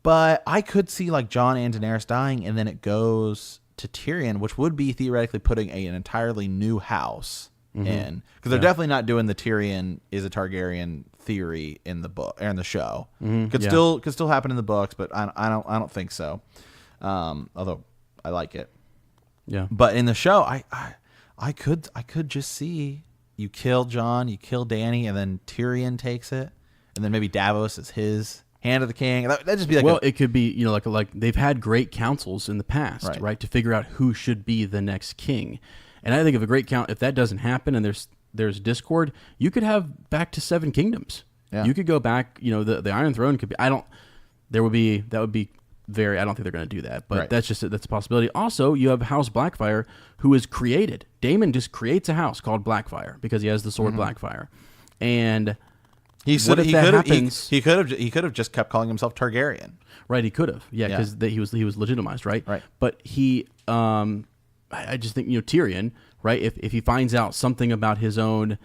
But I could see like Jon and Daenerys dying, and then it goes to Tyrion, which would be theoretically putting an entirely new house in, because they're definitely not doing the Tyrion is a Targaryen theory in the book or in the show. Could still happen in the books, but I don't think so. Although I like it. Yeah. But in the show, I could just see you kill Jon, you kill Dany, and then Tyrion takes it, and then maybe Davos is his hand of the king. That'd just be like it could be, like they've had great councils in the past, right? To figure out who should be the next king. And I think if that doesn't happen and there's discord, you could have back to 7 kingdoms. Yeah. You could go back, the Iron Throne could be, that would be very, I don't think they're going to do that, but that's a possibility. Also, you have House Blackfire, who is created. Daemon just creates a house called Blackfire because he has the sword Blackfire. And he could have just kept calling himself Targaryen. Right, he could have. Yeah, because he was legitimized, right? Right. But he I just think, Tyrion, right? If he finds out something about his own,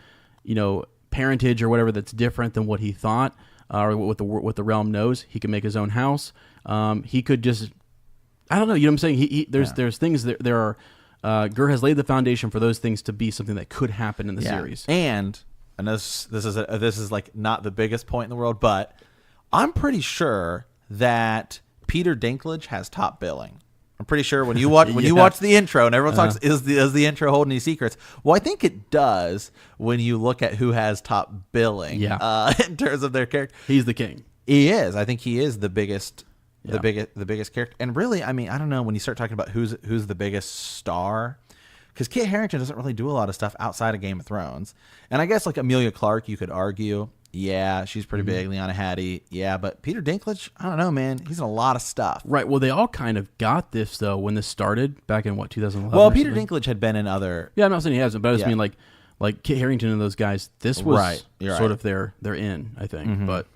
parentage or whatever that's different than what he thought, or what the realm knows, he can make his own house. He could just, I don't know. You know what I'm saying? There's things that there are. Gur has laid the foundation for those things to be something that could happen in the series. And this is like not the biggest point in the world, but I'm pretty sure that Peter Dinklage has top billing. I'm pretty sure when you watch the intro and everyone talks, is the intro holding any secrets? Well, I think it does when you look at who has top billing. In terms of their character, he's the king. He is. I think he is the biggest, the biggest character. And really, I mean, I don't know when you start talking about who's the biggest star, because Kit Harington doesn't really do a lot of stuff outside of Game of Thrones. And I guess like Emilia Clarke, you could argue. Yeah, she's pretty big. Lyanna Hattie. Yeah, but Peter Dinklage, I don't know, man. He's in a lot of stuff. Right. Well, they all kind of got this, though, when this started back in, 2011? Well, Peter Dinklage had been in other... Yeah, I'm not saying he hasn't, but I just mean like Kit Harington and those guys, this was sort of their in, I think. But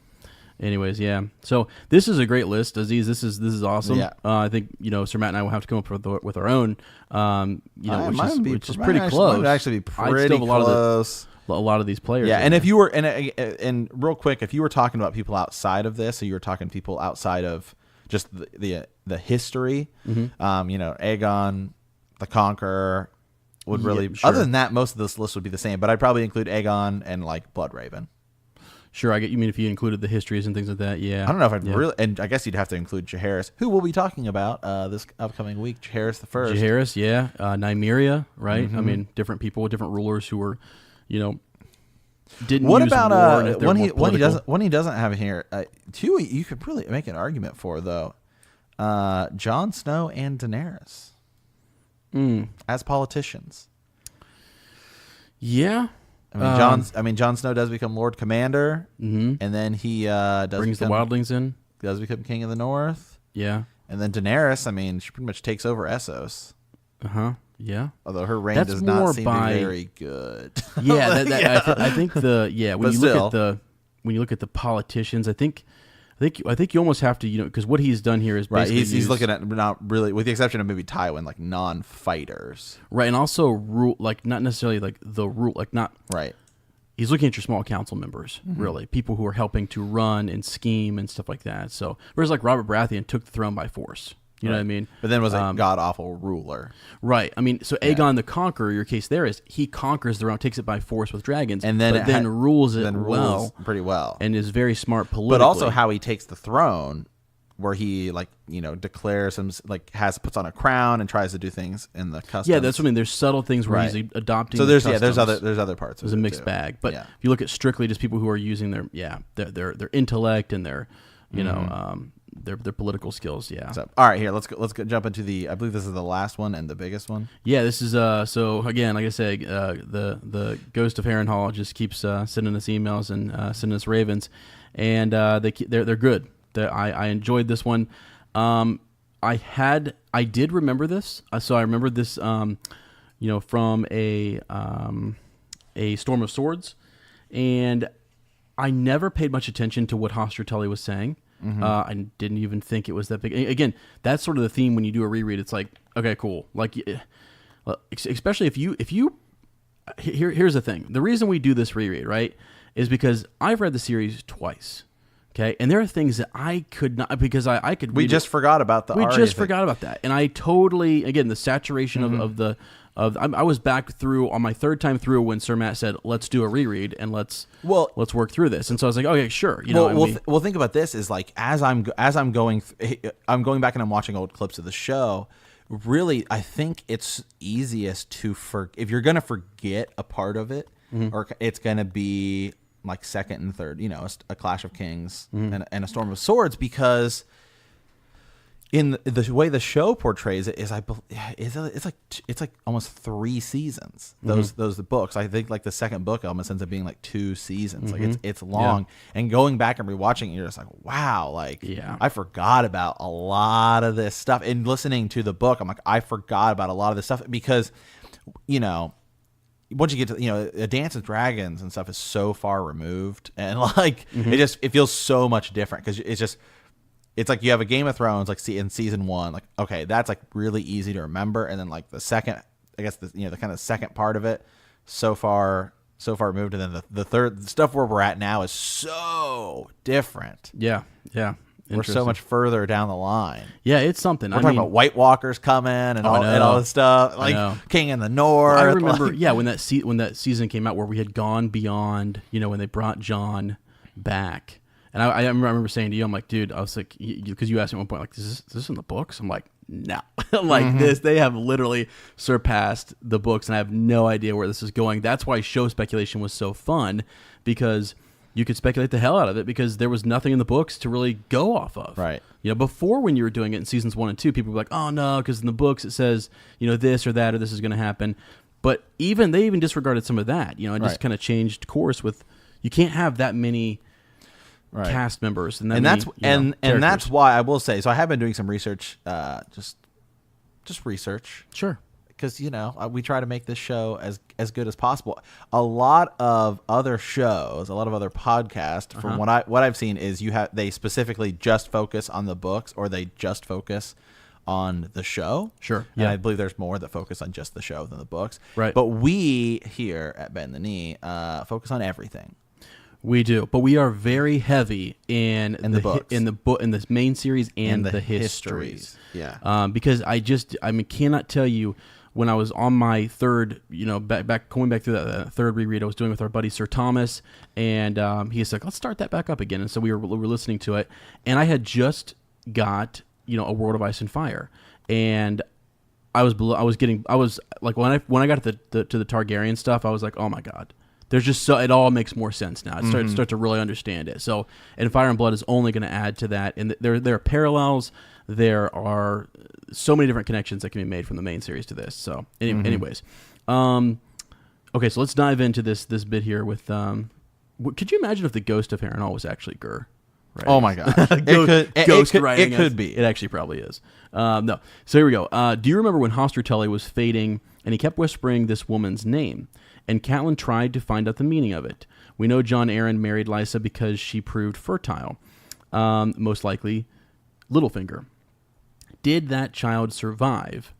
anyways, yeah. So this is a great list, Aziz. This is awesome. Yeah. I think, Sir Matt and I will have to come up with our own, which is pretty close. Might actually be pretty close. A lot of these players. Yeah, and if you were and real quick, if you were talking about people outside of this, so you were talking people outside of just the history, Aegon the Conqueror, would really. Sure. Other than that, most of this list would be the same. But I'd probably include Aegon and like Bloodraven. Sure, I get you mean if you included the histories and things like that. Yeah, I don't know if I'd really, and I guess you'd have to include Jaehaerys, who we'll be talking about this upcoming week. Jaehaerys the First. Jaehaerys, yeah, Nymeria, right? I mean, different people, different rulers who were, didn't. What use about war when he doesn't have it here? Two you could really make an argument for though. Jon Snow and Daenerys as politicians. Yeah. I mean, Jon Snow does become Lord Commander, and then he brings the wildlings in. Does become King of the North. Yeah, and then Daenerys. I mean, she pretty much takes over Essos. Yeah. Although her reign does not seem to be very good. Yeah, I think when you look at the politicians, I think you almost have to, because what he's done here is basically he's looking at not really, with the exception of maybe Tywin, like non-fighters, right, and also rule, like not necessarily like the rule, like not right. He's looking at your small council members, really, people who are helping to run and scheme and stuff like that. So whereas like Robert Baratheon took the throne by force. You know what I mean? But then was a god-awful ruler. Right. I mean, so Aegon the Conqueror, your case there is he conquers the realm, takes it by force with dragons, and then rules it pretty well. And is very smart politically. But also how he takes the throne, where he declares him, puts on a crown and tries to do things in the customs. Yeah, that's what I mean. There's subtle things where he's adopting. So there's customs. there's other parts. There's a mixed bag. But if you look at strictly just people who are using their intellect and their their political skills, So, all right, here let's go jump into the. I believe this is the last one and the biggest one. Yeah, this is so again, like I say, the ghost of Harrenhal just keeps sending us emails and sending us ravens, and they're good. I enjoyed this one. I did remember this, so I remembered this, from a Storm of Swords, and I never paid much attention to what Hoster Tully was saying. I didn't even think it was that big. Again, that's sort of the theme when you do a reread. It's like, okay, cool. Like, especially if you here's the thing. The reason we do this reread, right, is because I've read the series twice. Okay, and there are things that I could not, because I could. We just forgot about the. We just forgot about that, and I totally, again, the saturation of the. I was back through on my third time through when Sir Matt said, "Let's do a reread and let's work through this." And so I was like, "Okay, sure." Well, think about this: is like as I'm going back and I'm watching old clips of the show. Really, I think it's easiest to if you're gonna forget a part of it, or it's gonna be like second and third. A Clash of Kings and a Storm of Swords, because in the way the show portrays it it's like almost 3 seasons. Those books, I think, like the second book almost ends up being like 2 seasons. Like it's long, and going back and rewatching it, you're just like, wow, I forgot about a lot of this stuff. And listening to the book, I'm like, I forgot about a lot of this stuff, because once you get to a Dance with Dragons and stuff is so far removed, and it feels so much different, because it's like you have a Game of Thrones in season 1, like, okay, that's like really easy to remember, and then like the second, I guess the kind of second part of it so far removed, and then the third stuff where we're at now is so different. Yeah. We're so much further down the line. Yeah, it's something. We're talking about White Walkers coming and all this stuff, like King in the North. I remember, when that season came out, where we had gone beyond, when they brought Jon back. And I remember saying to you, I'm like, dude, I was like, because you asked me at one point, like, is this in the books? I'm like, no. They have literally surpassed the books, and I have no idea where this is going. That's why show speculation was so fun, because you could speculate the hell out of it, because there was nothing in the books to really go off of. Right. Before, when you were doing it in seasons 1 and 2, people were like, oh no, because in the books it says, this or that, or this is going to happen. But they even disregarded some of that, and just kind of changed course with, you can't have that many cast members, and that's why I will say. So I have been doing some research, just research, sure, because we try to make this show as good as possible. A lot of other shows, a lot of other podcasts, from what I've seen, is they specifically just focus on the books, or they just focus on the show. Sure. And I believe there's more that focus on just the show than the books. Right. But we here at Bend the Knee focus on everything. We do, but we are very heavy in the books, in the main series and the histories. Yeah. Because I cannot tell you when I was on my third, going back through that third reread I was doing with our buddy Sir Thomas, and he said, let's start that back up again. And so we were listening to it, and I had just got, A World of Ice and Fire, and I was like, when I got to the Targaryen stuff, I was like, oh my God. There's just it all makes more sense now. I start to really understand it. So, and Fire and Blood is only going to add to that. And there are parallels. There are so many different connections that can be made from the main series to this. So, anyways, okay. So let's dive into this bit here with. Could you imagine if the ghost of Harrenhal was actually Gur? Right? Oh my gosh! It could be. It actually probably is. No. So here we go. Do you remember when Hoster Tully was fading and he kept whispering this woman's name? And Catelyn tried to find out the meaning of it. We know Jon Arryn married Lysa because she proved fertile. Most likely, Littlefinger. Did that child survive?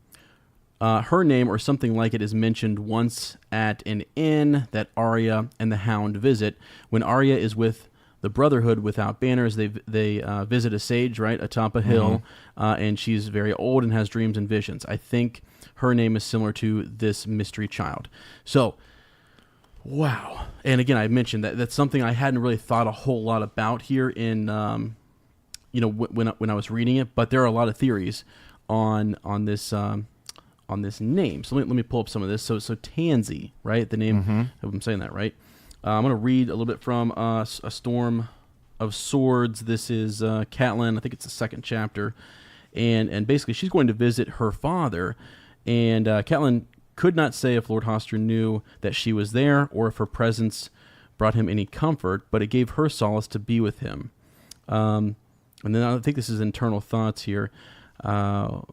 Her name, or something like it, is mentioned once at an inn that Arya and the Hound visit. When Arya is with the Brotherhood without banners, they visit a sage, right, atop a hill, and she's very old and has dreams and visions. I think her name is similar to this mystery child. So, wow. And again, I mentioned that's something I hadn't really thought a whole lot about here in, when I was reading it. But there are a lot of theories on this name. So let me pull up some of this. So Tansy, right? The name. Hope I'm saying that right. I'm going to read a little bit from A Storm of Swords. This is Catelyn. I think it's the second chapter, and basically she's going to visit her father, and Catelyn could not say if Lord Hoster knew that she was there or if her presence brought him any comfort, but it gave her solace to be with him. And then I think this is internal thoughts here. What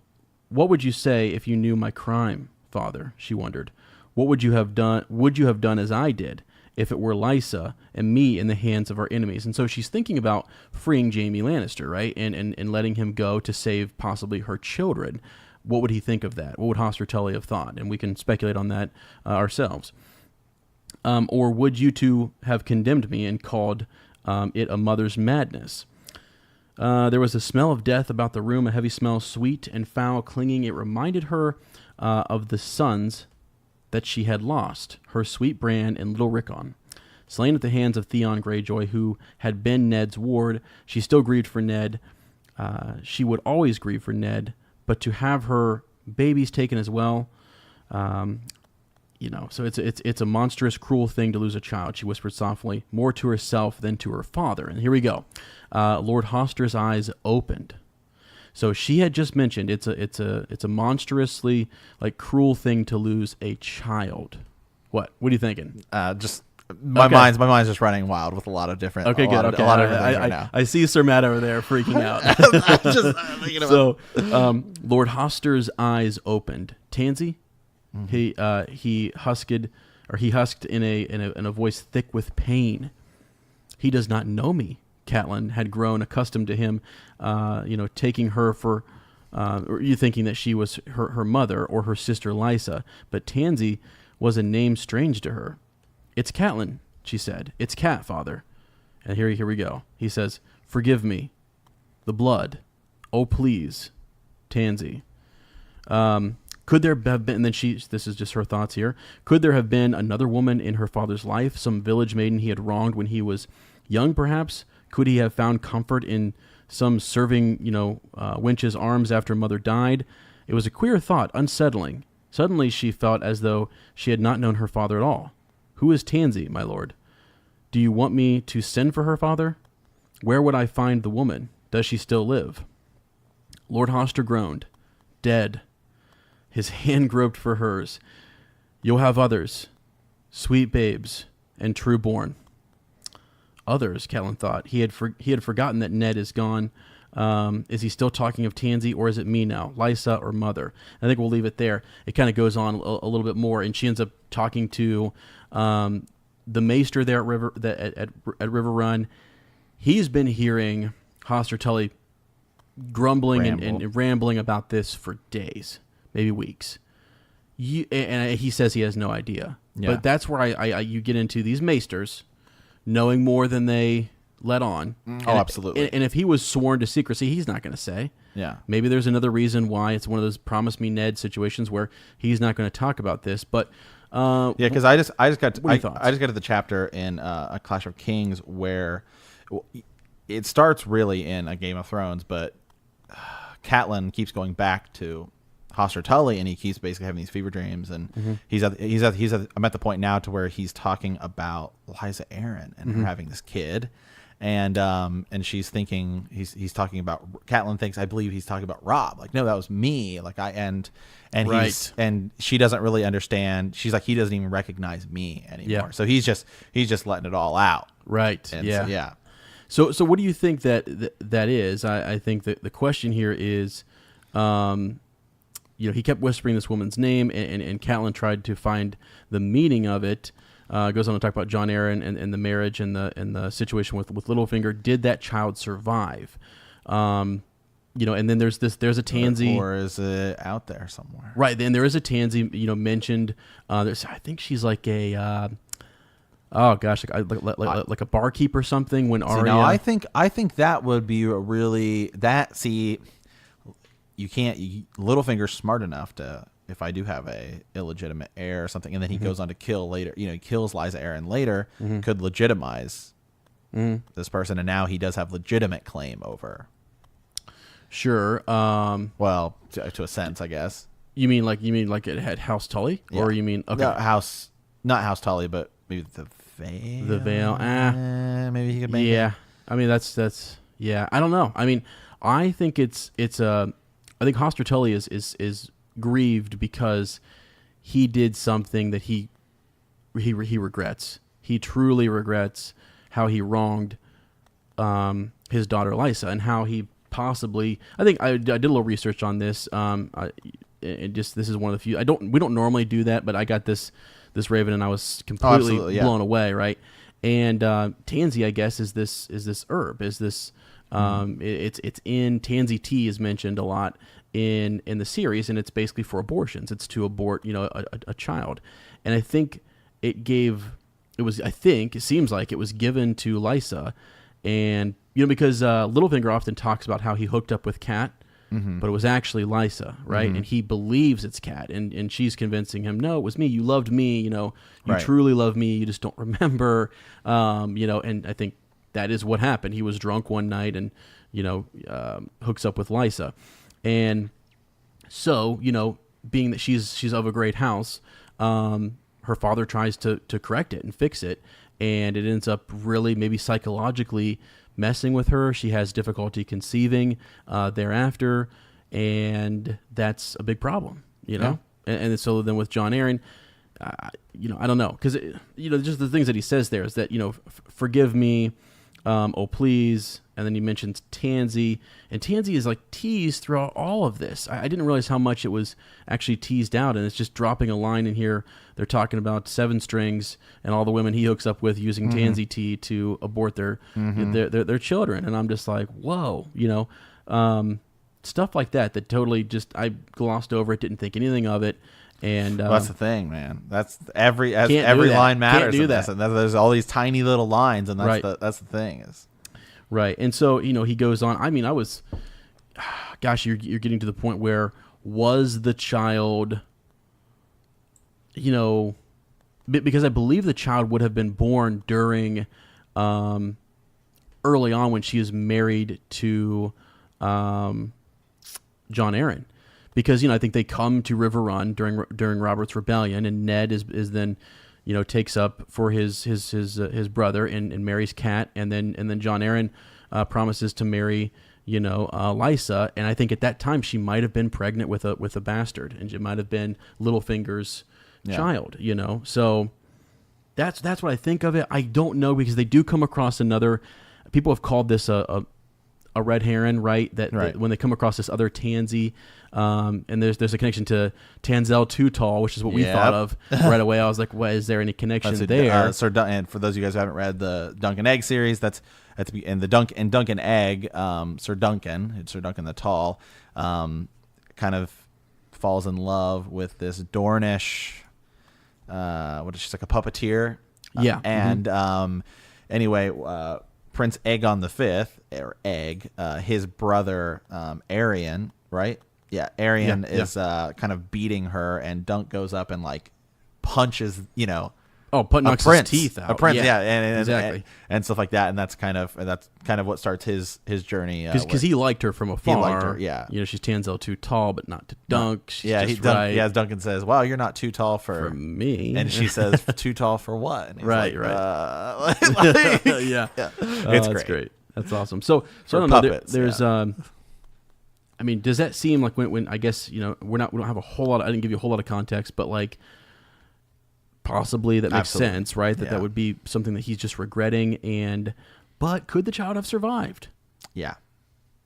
would you say if you knew my crime, Father? She wondered. What would you have done? Would you have done as I did if it were Lysa and me in the hands of our enemies? And so she's thinking about freeing Jaime Lannister, right? And letting him go to save possibly her children. What would he think of that? What would Hoster Tully have thought? And we can speculate on that ourselves. Or would you two have condemned me and called it a mother's madness? There was a smell of death about the room, a heavy smell, sweet and foul, clinging. It reminded her of the sons that she had lost, her sweet Bran and little Rickon. Slain at the hands of Theon Greyjoy, who had been Ned's ward, she still grieved for Ned. She would always grieve for Ned, but to have her babies taken as well, so it's a monstrous, cruel thing to lose a child, she whispered softly, more to herself than to her father. And here we go. Lord Hoster's eyes opened. So she had just mentioned it's a monstrously cruel thing to lose a child. What are you thinking? My mind's just running wild with a lot of different. Okay, good. A lot of different things right now. I see Sir Matt over there freaking out. I'm just thinking about. So, Lord Hoster's eyes opened. Tansy, he husked in a voice thick with pain. He does not know me. Catelyn had grown accustomed to him, taking her for, or you thinking that she was her mother or her sister Lysa, but Tansy was a name strange to her. It's Catelyn, she said. It's Cat, Father. And here we go. He says, forgive me. The blood. Oh, please. Tansy. Could there have been, and then this is just her thoughts here. Could there have been another woman in her father's life, some village maiden he had wronged when he was young, perhaps? Could he have found comfort in some serving, wench's arms after mother died? It was a queer thought, unsettling. Suddenly she felt as though she had not known her father at all. Who is Tansy, my lord? Do you want me to send for her, Father? Where would I find the woman? Does she still live? Lord Hoster groaned. Dead. His hand groped for hers. You'll have others, sweet babes, and true born. Others, Catelyn thought. He had forgotten that Ned is gone. Is he still talking of Tansy, or is it me now, Lysa or Mother? I think we'll leave it there. It kind of goes on a little bit more, and she ends up talking to the maester there at River Run. He's been hearing Hoster Tully grumbling and rambling about this for days, maybe weeks. And he says he has no idea. Yeah. But that's where you get into these maesters knowing more than they let on. Oh, absolutely. And if he was sworn to secrecy, he's not going to say. Yeah. Maybe there's another reason why it's one of those promise me Ned situations where he's not going to talk about this. But because I just got to the chapter in A Clash of Kings where it starts really in a Game of Thrones, but Catelyn keeps going back to Hoster Tully, and he keeps basically having these fever dreams, and I'm at the point now to where he's talking about Lysa Arryn and her having this kid, and she's thinking he's talking about, Catelyn thinks, I believe he's talking about Robb, like, no, that was me, like and right. and she doesn't really understand. She's like, he doesn't even recognize me anymore. Yeah. So he's just letting it all out. Right. And yeah. So, yeah. So what do you think that is? I think that the question here is, he kept whispering this woman's name, and Catelyn tried to find the meaning of it. Goes on to talk about Jon Arryn and the marriage and the situation with Littlefinger. Did that child survive? And then there's a Tansy, or is it out there somewhere? Right. Then there is a Tansy, mentioned. I think she's like a. Oh gosh, like a barkeep or something. When Arya, no, I think that would be really that. See, you can't. Littlefinger's smart enough to, if I do have a illegitimate heir or something, and then he goes on to kill later. He kills Lysa Arryn later. Could legitimize this person, and now he does have legitimate claim over. Sure. Well, to a sense, I guess. You mean like it had House Tully, Yeah. or you mean okay, not House Tully, but maybe the Vale. The Vale. Maybe he could make it. Yeah. I mean that's yeah. I don't know. I mean, I think I think Hoster Tully is grieved because he did something that he regrets. He truly regrets how he wronged his daughter Lysa, and how he possibly. I think I did a little research on this. This is one of the few. We don't normally do that, but I got this Raven, and I was completely blown away. Right, and tansy, I guess, is this herb? Is this? It's in tansy tea is mentioned a lot in the series, and it's basically for abortions. It's to abort, a child, and I think it seems like it was given to Lysa, and because Littlefinger often talks about how he hooked up with Cat. But it was actually Lysa, right? And he believes it's Cat, and she's convincing him, no, it was me. You loved me, you truly love me. You just don't remember, and I think that is what happened. He was drunk one night and, hooks up with Lysa. And so, being that she's of a great house, her father tries to correct it and fix it, and it ends up really maybe psychologically messing with her. She has difficulty conceiving thereafter, and that's a big problem, Yeah. And so then with Jon Arryn, I don't know, because just the things that he says there is that forgive me, oh please, and then he mentions Tansy, and Tansy is like teased throughout all of this. I didn't realize how much it was actually teased out, and it's just dropping a line in here. They're talking about 7 strings and all the women he hooks up with using Tansy tea to abort their children, and I'm just like, whoa, stuff like that totally just I glossed over it, didn't think anything of it. And that's the thing, man. That's every line matters. Can't do that. There's all these tiny little lines, and that's right. that's the thing is. Right, and so he goes on. I mean, I was, gosh, you're getting to the point where was the child, because I believe the child would have been born during, early on when she is married to, Jon Arryn, because I think they come to River Run during Robert's Rebellion, and Ned is then. Takes up for his brother and marries Cat, and then Jon Arryn promises to marry Lysa, and I think at that time she might have been pregnant with a bastard, and it might have been Littlefinger's child. So that's what I think of it. I don't know, because they do come across another. People have called this a red herring, right? That when they come across this other Tansy. And there's a connection to Tanzel Too Tall, which is what we thought of right away. I was like, "What is there any connection there?" Sir and for those of you guys who haven't read the Dunk and Egg series, that's at the and the Dunk and Egg. Sir Duncan the Tall, kind of falls in love with this Dornish. What is she, like a puppeteer? Yeah. And anyway, Prince Aegon V, or Egg, his brother Aerion, right? Yeah, Aerion is kind of beating her, and Dunk goes up and like punches, knocks his teeth out. A prince, and exactly, and stuff like that, and that's kind of what starts his journey. Because he liked her from afar. He liked her, yeah. She's Tansel too tall, but not to Dunk. She's as Duncan says, "Wow, you're not too tall for me," and she says, "Too tall for what?" And he's right. Yeah, it's great. That's awesome. So I don't know. There's I mean, does that seem like when I guess we don't have a whole lot. I didn't give you a whole lot of context, but like. Possibly that makes sense, right? That would be something that he's just regretting. But could the child have survived? Yeah,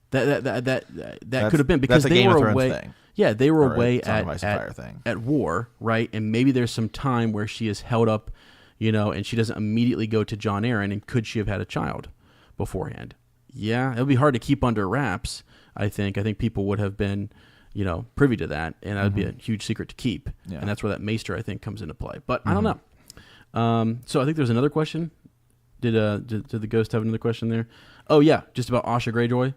that could have been because they were away. Thing. Yeah, they were away at war, right? And maybe there's some time where she is held up, and she doesn't immediately go to Jon Arryn. And could she have had a child beforehand? Yeah, it would be hard to keep under wraps. I think people would have been. Privy to that, and that would be a huge secret to keep. Yeah. And that's where that maester, I think, comes into play. But I don't know. So I think there's another question. Did the ghost have another question there? Oh, yeah, just about Asha Greyjoy.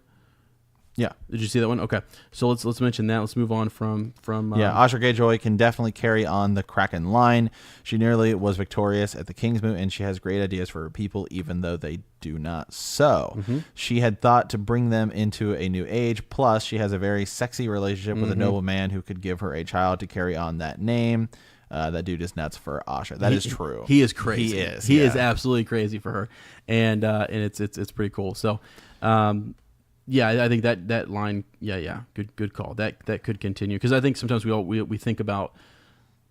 Yeah. Did you see that one? Okay. So let's mention that. Let's move on from Asha Greyjoy can definitely carry on the Kraken line. She nearly was victorious at the Kingsmoot, and she has great ideas for her people, even though they do not sow. She had thought to bring them into a new age. Plus, she has a very sexy relationship with a noble man who could give her a child to carry on that name. That dude is nuts for Asha. That is true. He is crazy. He is absolutely crazy for her, and it's pretty cool. So. Yeah, I think that line. Yeah, good call. That could continue because I think sometimes we think about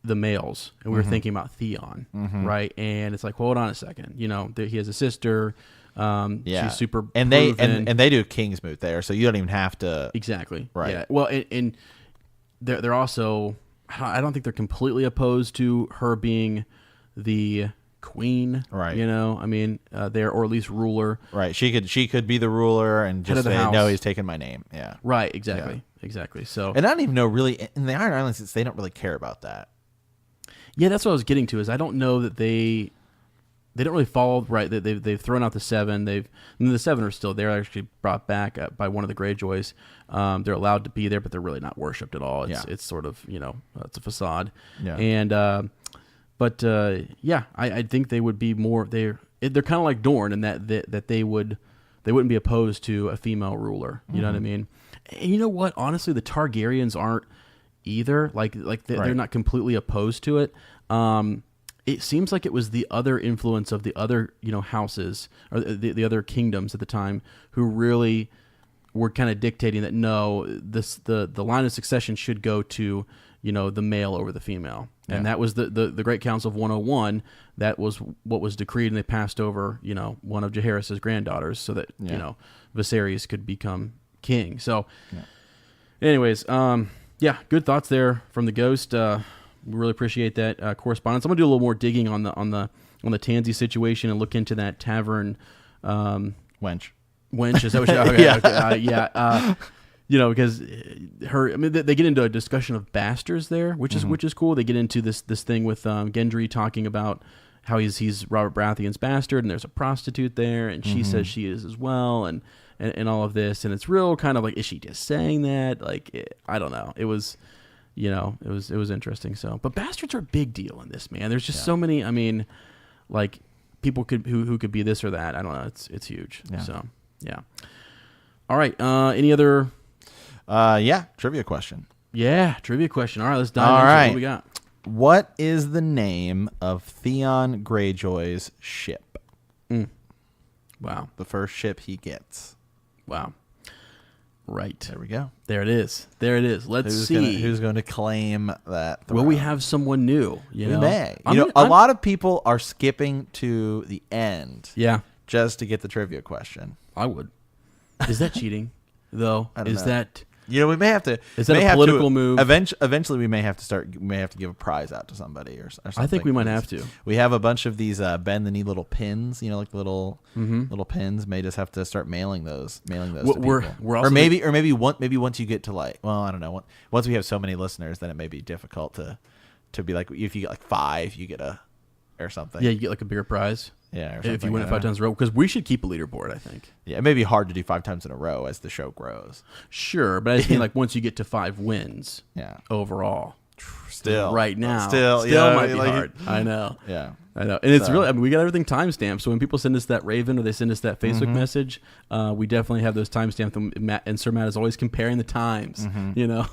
the males and we were thinking about Theon, right? And it's like, hold on a second. He has a sister. She's super. And proven. they do Kingsmoot there, so you don't even have to. Exactly. Right. Yeah. Well, and they're also. I don't think they're completely opposed to her being the queen, right? I mean, there or at least ruler, right? She could be the ruler and just say, "No, he's taking my name." Yeah, right. Exactly. So, and I don't even know really in the Iron Islands, they don't really care about that. Yeah, that's what I was getting to. Is I don't know that they don't really follow right. They've thrown out the seven. The seven are still there. They're actually brought back by one of the Greyjoys. They're allowed to be there, but they're really not worshipped at all. It's sort of it's a facade. Yeah. And But I think they would be more. They're kind of like Dorne in that they wouldn't be opposed to a female ruler. You know what I mean? And you know what? Honestly, the Targaryens aren't either. They're not completely opposed to it. It seems like it was the other influence of the other houses or the other kingdoms at the time who really were kind of dictating that no, the line of succession should go to the male over the female. And that was the Great Council of 101. That was what was decreed, and they passed over, one of Jaehaerys' granddaughters so that, Viserys could become king. So, anyways, good thoughts there from the Ghost. We really appreciate that correspondence. I'm gonna do a little more digging on the Tansy situation and look into that tavern. Wench, is that what you? Okay, because they get into a discussion of bastards there, which is cool. They get into this thing with Gendry talking about how he's Robert Baratheon's bastard, and there's a prostitute there, and she says she is as well, and all of this, and it's real kind of like, is she just saying that? I don't know. It was, it was interesting. So, but bastards are a big deal in this, man. There's just so many. I mean, like people who could be this or that. I don't know. It's huge. Yeah. So yeah. All right. Any other? Trivia question. Yeah, trivia question. All right, let's dive into what we got. What is the name of Theon Greyjoy's ship? Wow. The first ship he gets. Wow. Right. There we go. There it is. Let's see. Who's going to claim that throne? Will we have someone new? We may. A lot of people are skipping to the end. Yeah. Just to get the trivia question. I would. Is that cheating, though? I don't know. That... we may have to. Is that a political move? Eventually, we may have to give a prize out to somebody or something. I think we might have to. We have a bunch of these bend the knee little pins. Like the little pins. May just have to start mailing those to people. We're also maybe once you get to I don't know. Once we have so many listeners, then it may be difficult to be like, if you get 5, you get a or something. Yeah, you get like a bigger prize. Yeah, or something. If you win it 5 times in a row, because we should keep a leaderboard, I think. Yeah, it may be hard to do 5 times in a row as the show grows. Sure, but I think like once you get to 5 wins, overall, still right now, still might be hard. I know. Yeah. I know, and it's really. I mean, we got everything timestamped. So when people send us that Raven or they send us that Facebook message, we definitely have those timestamped. And Sir Matt is always comparing the times, you know,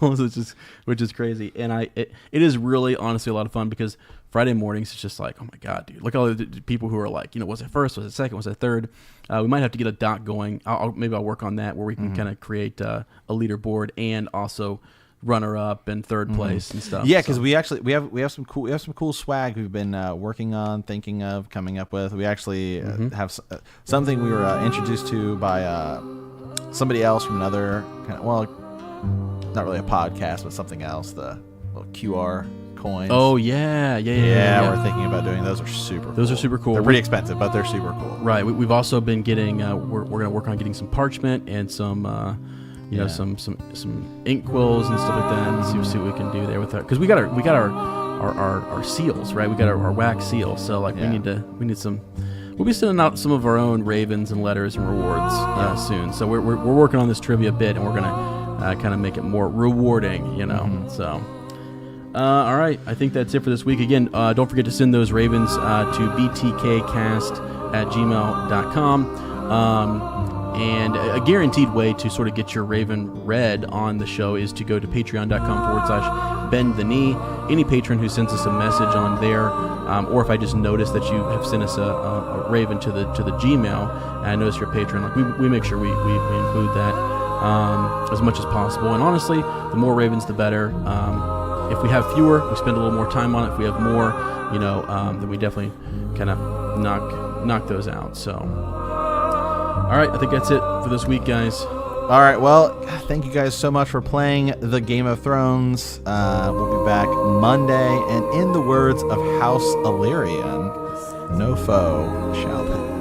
which is crazy. And it is really honestly a lot of fun because Friday mornings it's just like, oh my god, dude, look at all the people who are like, you know, was it first, was it second, was it third? We might have to get a doc going. Maybe I'll work on that where we can kind of create a leaderboard and also runner up and third place and stuff. Yeah, because we have some cool swag we've been working on, thinking of, coming up with. We actually have something we were introduced to by somebody else from another not really a podcast, but something else. The little QR coins. Oh yeah. We're thinking about doing those. Are super. Those are super cool. They're pretty expensive, but they're super cool. Right. We've also been getting. We're going to work on getting some parchment and some. You know, some ink quills and stuff like that, and see what we can do there with our, because we got our seals, right? We got our wax seals, so like we need some. We'll be sending out some of our own ravens and letters and rewards soon. So we're working on this trivia bit, and we're gonna kind of make it more rewarding, you know. So. All right, I think that's it for this week. Again, don't forget to send those ravens to btkcast@gmail.com. And a guaranteed way to sort of get your Raven read on the show is to go to patreon.com/bend the knee. Any patron who sends us a message on there, or if I just notice that you have sent us a Raven to the Gmail, and I notice you're a patron, like we make sure we include that as much as possible. And honestly, the more Ravens, the better. If we have fewer, we spend a little more time on it. If we have more, you know, then we definitely kind of knock those out. So. All right, I think that's it for this week, guys. All right, well, thank you guys so much for playing the Game of Thrones. We'll be back Monday, and in the words of House Illyrian, no foe shall perish.